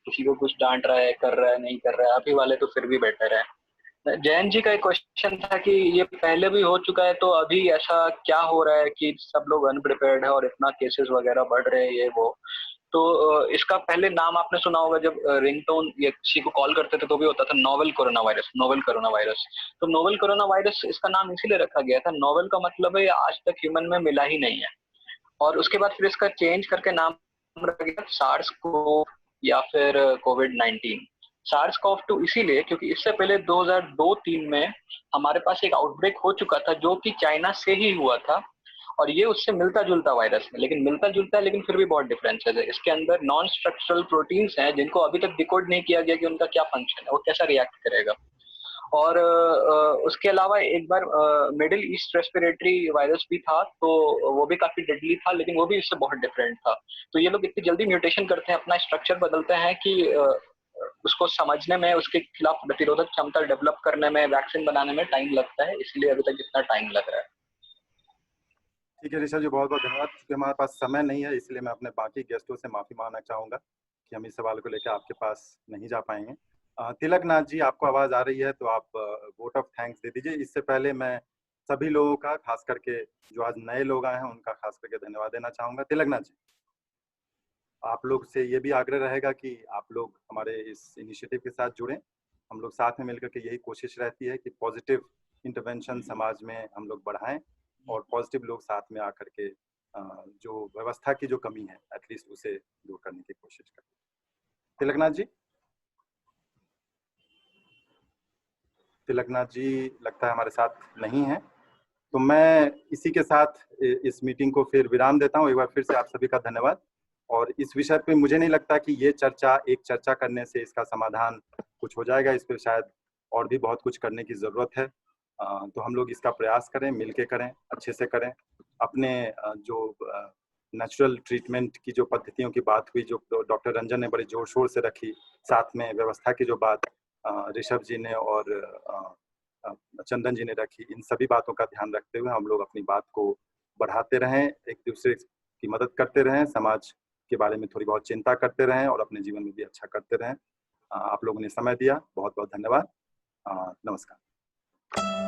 किसी को कुछ डांट रहा है, कर रहा है, नहीं कर रहा है। अभी वाले तो फिर भी बेटर है। जैन जी का एक क्वेश्चन था कि ये पहले भी हो चुका है, तो अभी ऐसा क्या हो रहा है कि सब लोग अनप्रिपेयर्ड है और इतना केसेस वगैरह बढ़ रहे हैं ये वो। तो इसका पहले नाम आपने सुना होगा, जब रिंगटोन या किसी को कॉल करते थे तो भी होता था novel corona virus, novel corona virus. तो नोवेल कोरोना वायरस इसका नाम इसीलिए रखा गया था, नोवेल का मतलब है आज तक ह्यूमन में मिला ही नहीं है। और उसके बाद फिर इसका चेंज करके नाम रखा गया सार्स कोव या फिर कोविड-19। सार्स कोव 2 इसीलिए क्योंकि इससे पहले 2002-3 में हमारे पास एक आउटब्रेक हो चुका था जो कि चाइना से ही हुआ था, और ये उससे मिलता जुलता वायरस है, लेकिन मिलता जुलता है, लेकिन फिर भी बहुत डिफरेंसेस है। इसके अंदर नॉन स्ट्रक्चरल प्रोटीन्स हैं जिनको अभी तक डिकोड नहीं किया गया कि उनका क्या फंक्शन है, वो कैसा रिएक्ट करेगा। और उसके अलावा एक बार मिडिल ईस्ट रेस्पिरेटरी वायरस भी था, तो वो भी काफी डेडली था, लेकिन वो भी इससे बहुत डिफरेंट था। तो ये लोग इतनी जल्दी म्यूटेशन करते हैं, अपना स्ट्रक्चर बदलते हैं कि उसको समझने में, उसके खिलाफ प्रतिरोधक क्षमता डेवलप करने में, वैक्सीन बनाने में टाइम लगता है, इसलिए अभी तक इतना टाइम लग रहा है। ठीक है ऋषभ जी, बहुत बहुत धन्यवाद। क्योंकि हमारे पास समय नहीं है, इसलिए मैं अपने बाकी गेस्टों से माफी मांगना चाहूंगा कि हम इस सवाल को लेकर आपके पास नहीं जा पाएंगे। तिलकनाथ जी, आपको आवाज आ रही है तो आप वोट ऑफ थैंक्स दे दीजिए। इससे पहले मैं सभी लोगों का, खास करके जो आज नए लोग आए हैं उनका खास करके धन्यवाद देना चाहूंगा। तिलकनाथ जी, आप लोग से ये भी आग्रह रहेगा कि आप लोग हमारे इस इनिशिएटिव के साथ जुड़ें। हम लोग साथ में मिलकर के यही कोशिश रहती है कि पॉजिटिव इंटरवेंशन समाज में हम लोग बढ़ाएं और पॉजिटिव लोग साथ में आकर के जो व्यवस्था की जो कमी है एटलीस्ट उसे दूर करने की कोशिश करें। तिलकनाथ जी, तिलकनाथ जी लगता है हमारे साथ नहीं है, तो मैं इसी के साथ इस मीटिंग को फिर विराम देता हूँ। एक बार फिर से आप सभी का धन्यवाद। और इस विषय पे मुझे नहीं लगता कि ये चर्चा करने से इसका समाधान कुछ हो जाएगा। इस पे शायद और भी बहुत कुछ करने की जरूरत है। तो हम लोग इसका प्रयास करें, मिलके करें, अच्छे से करें। अपने जो नेचुरल ट्रीटमेंट की जो पद्धतियों की बात हुई, जो डॉक्टर रंजन ने बड़े जोर शोर से रखी, साथ में व्यवस्था की जो बात ऋषभ जी ने और चंदन जी ने रखी, इन सभी बातों का ध्यान रखते हुए हम लोग अपनी बात को बढ़ाते रहें, एक दूसरे की मदद करते रहें, समाज के बारे में थोड़ी बहुत चिंता करते रहें और अपने जीवन में भी अच्छा करते रहें। आप लोगों ने समय दिया, बहुत बहुत धन्यवाद। नमस्कार। है।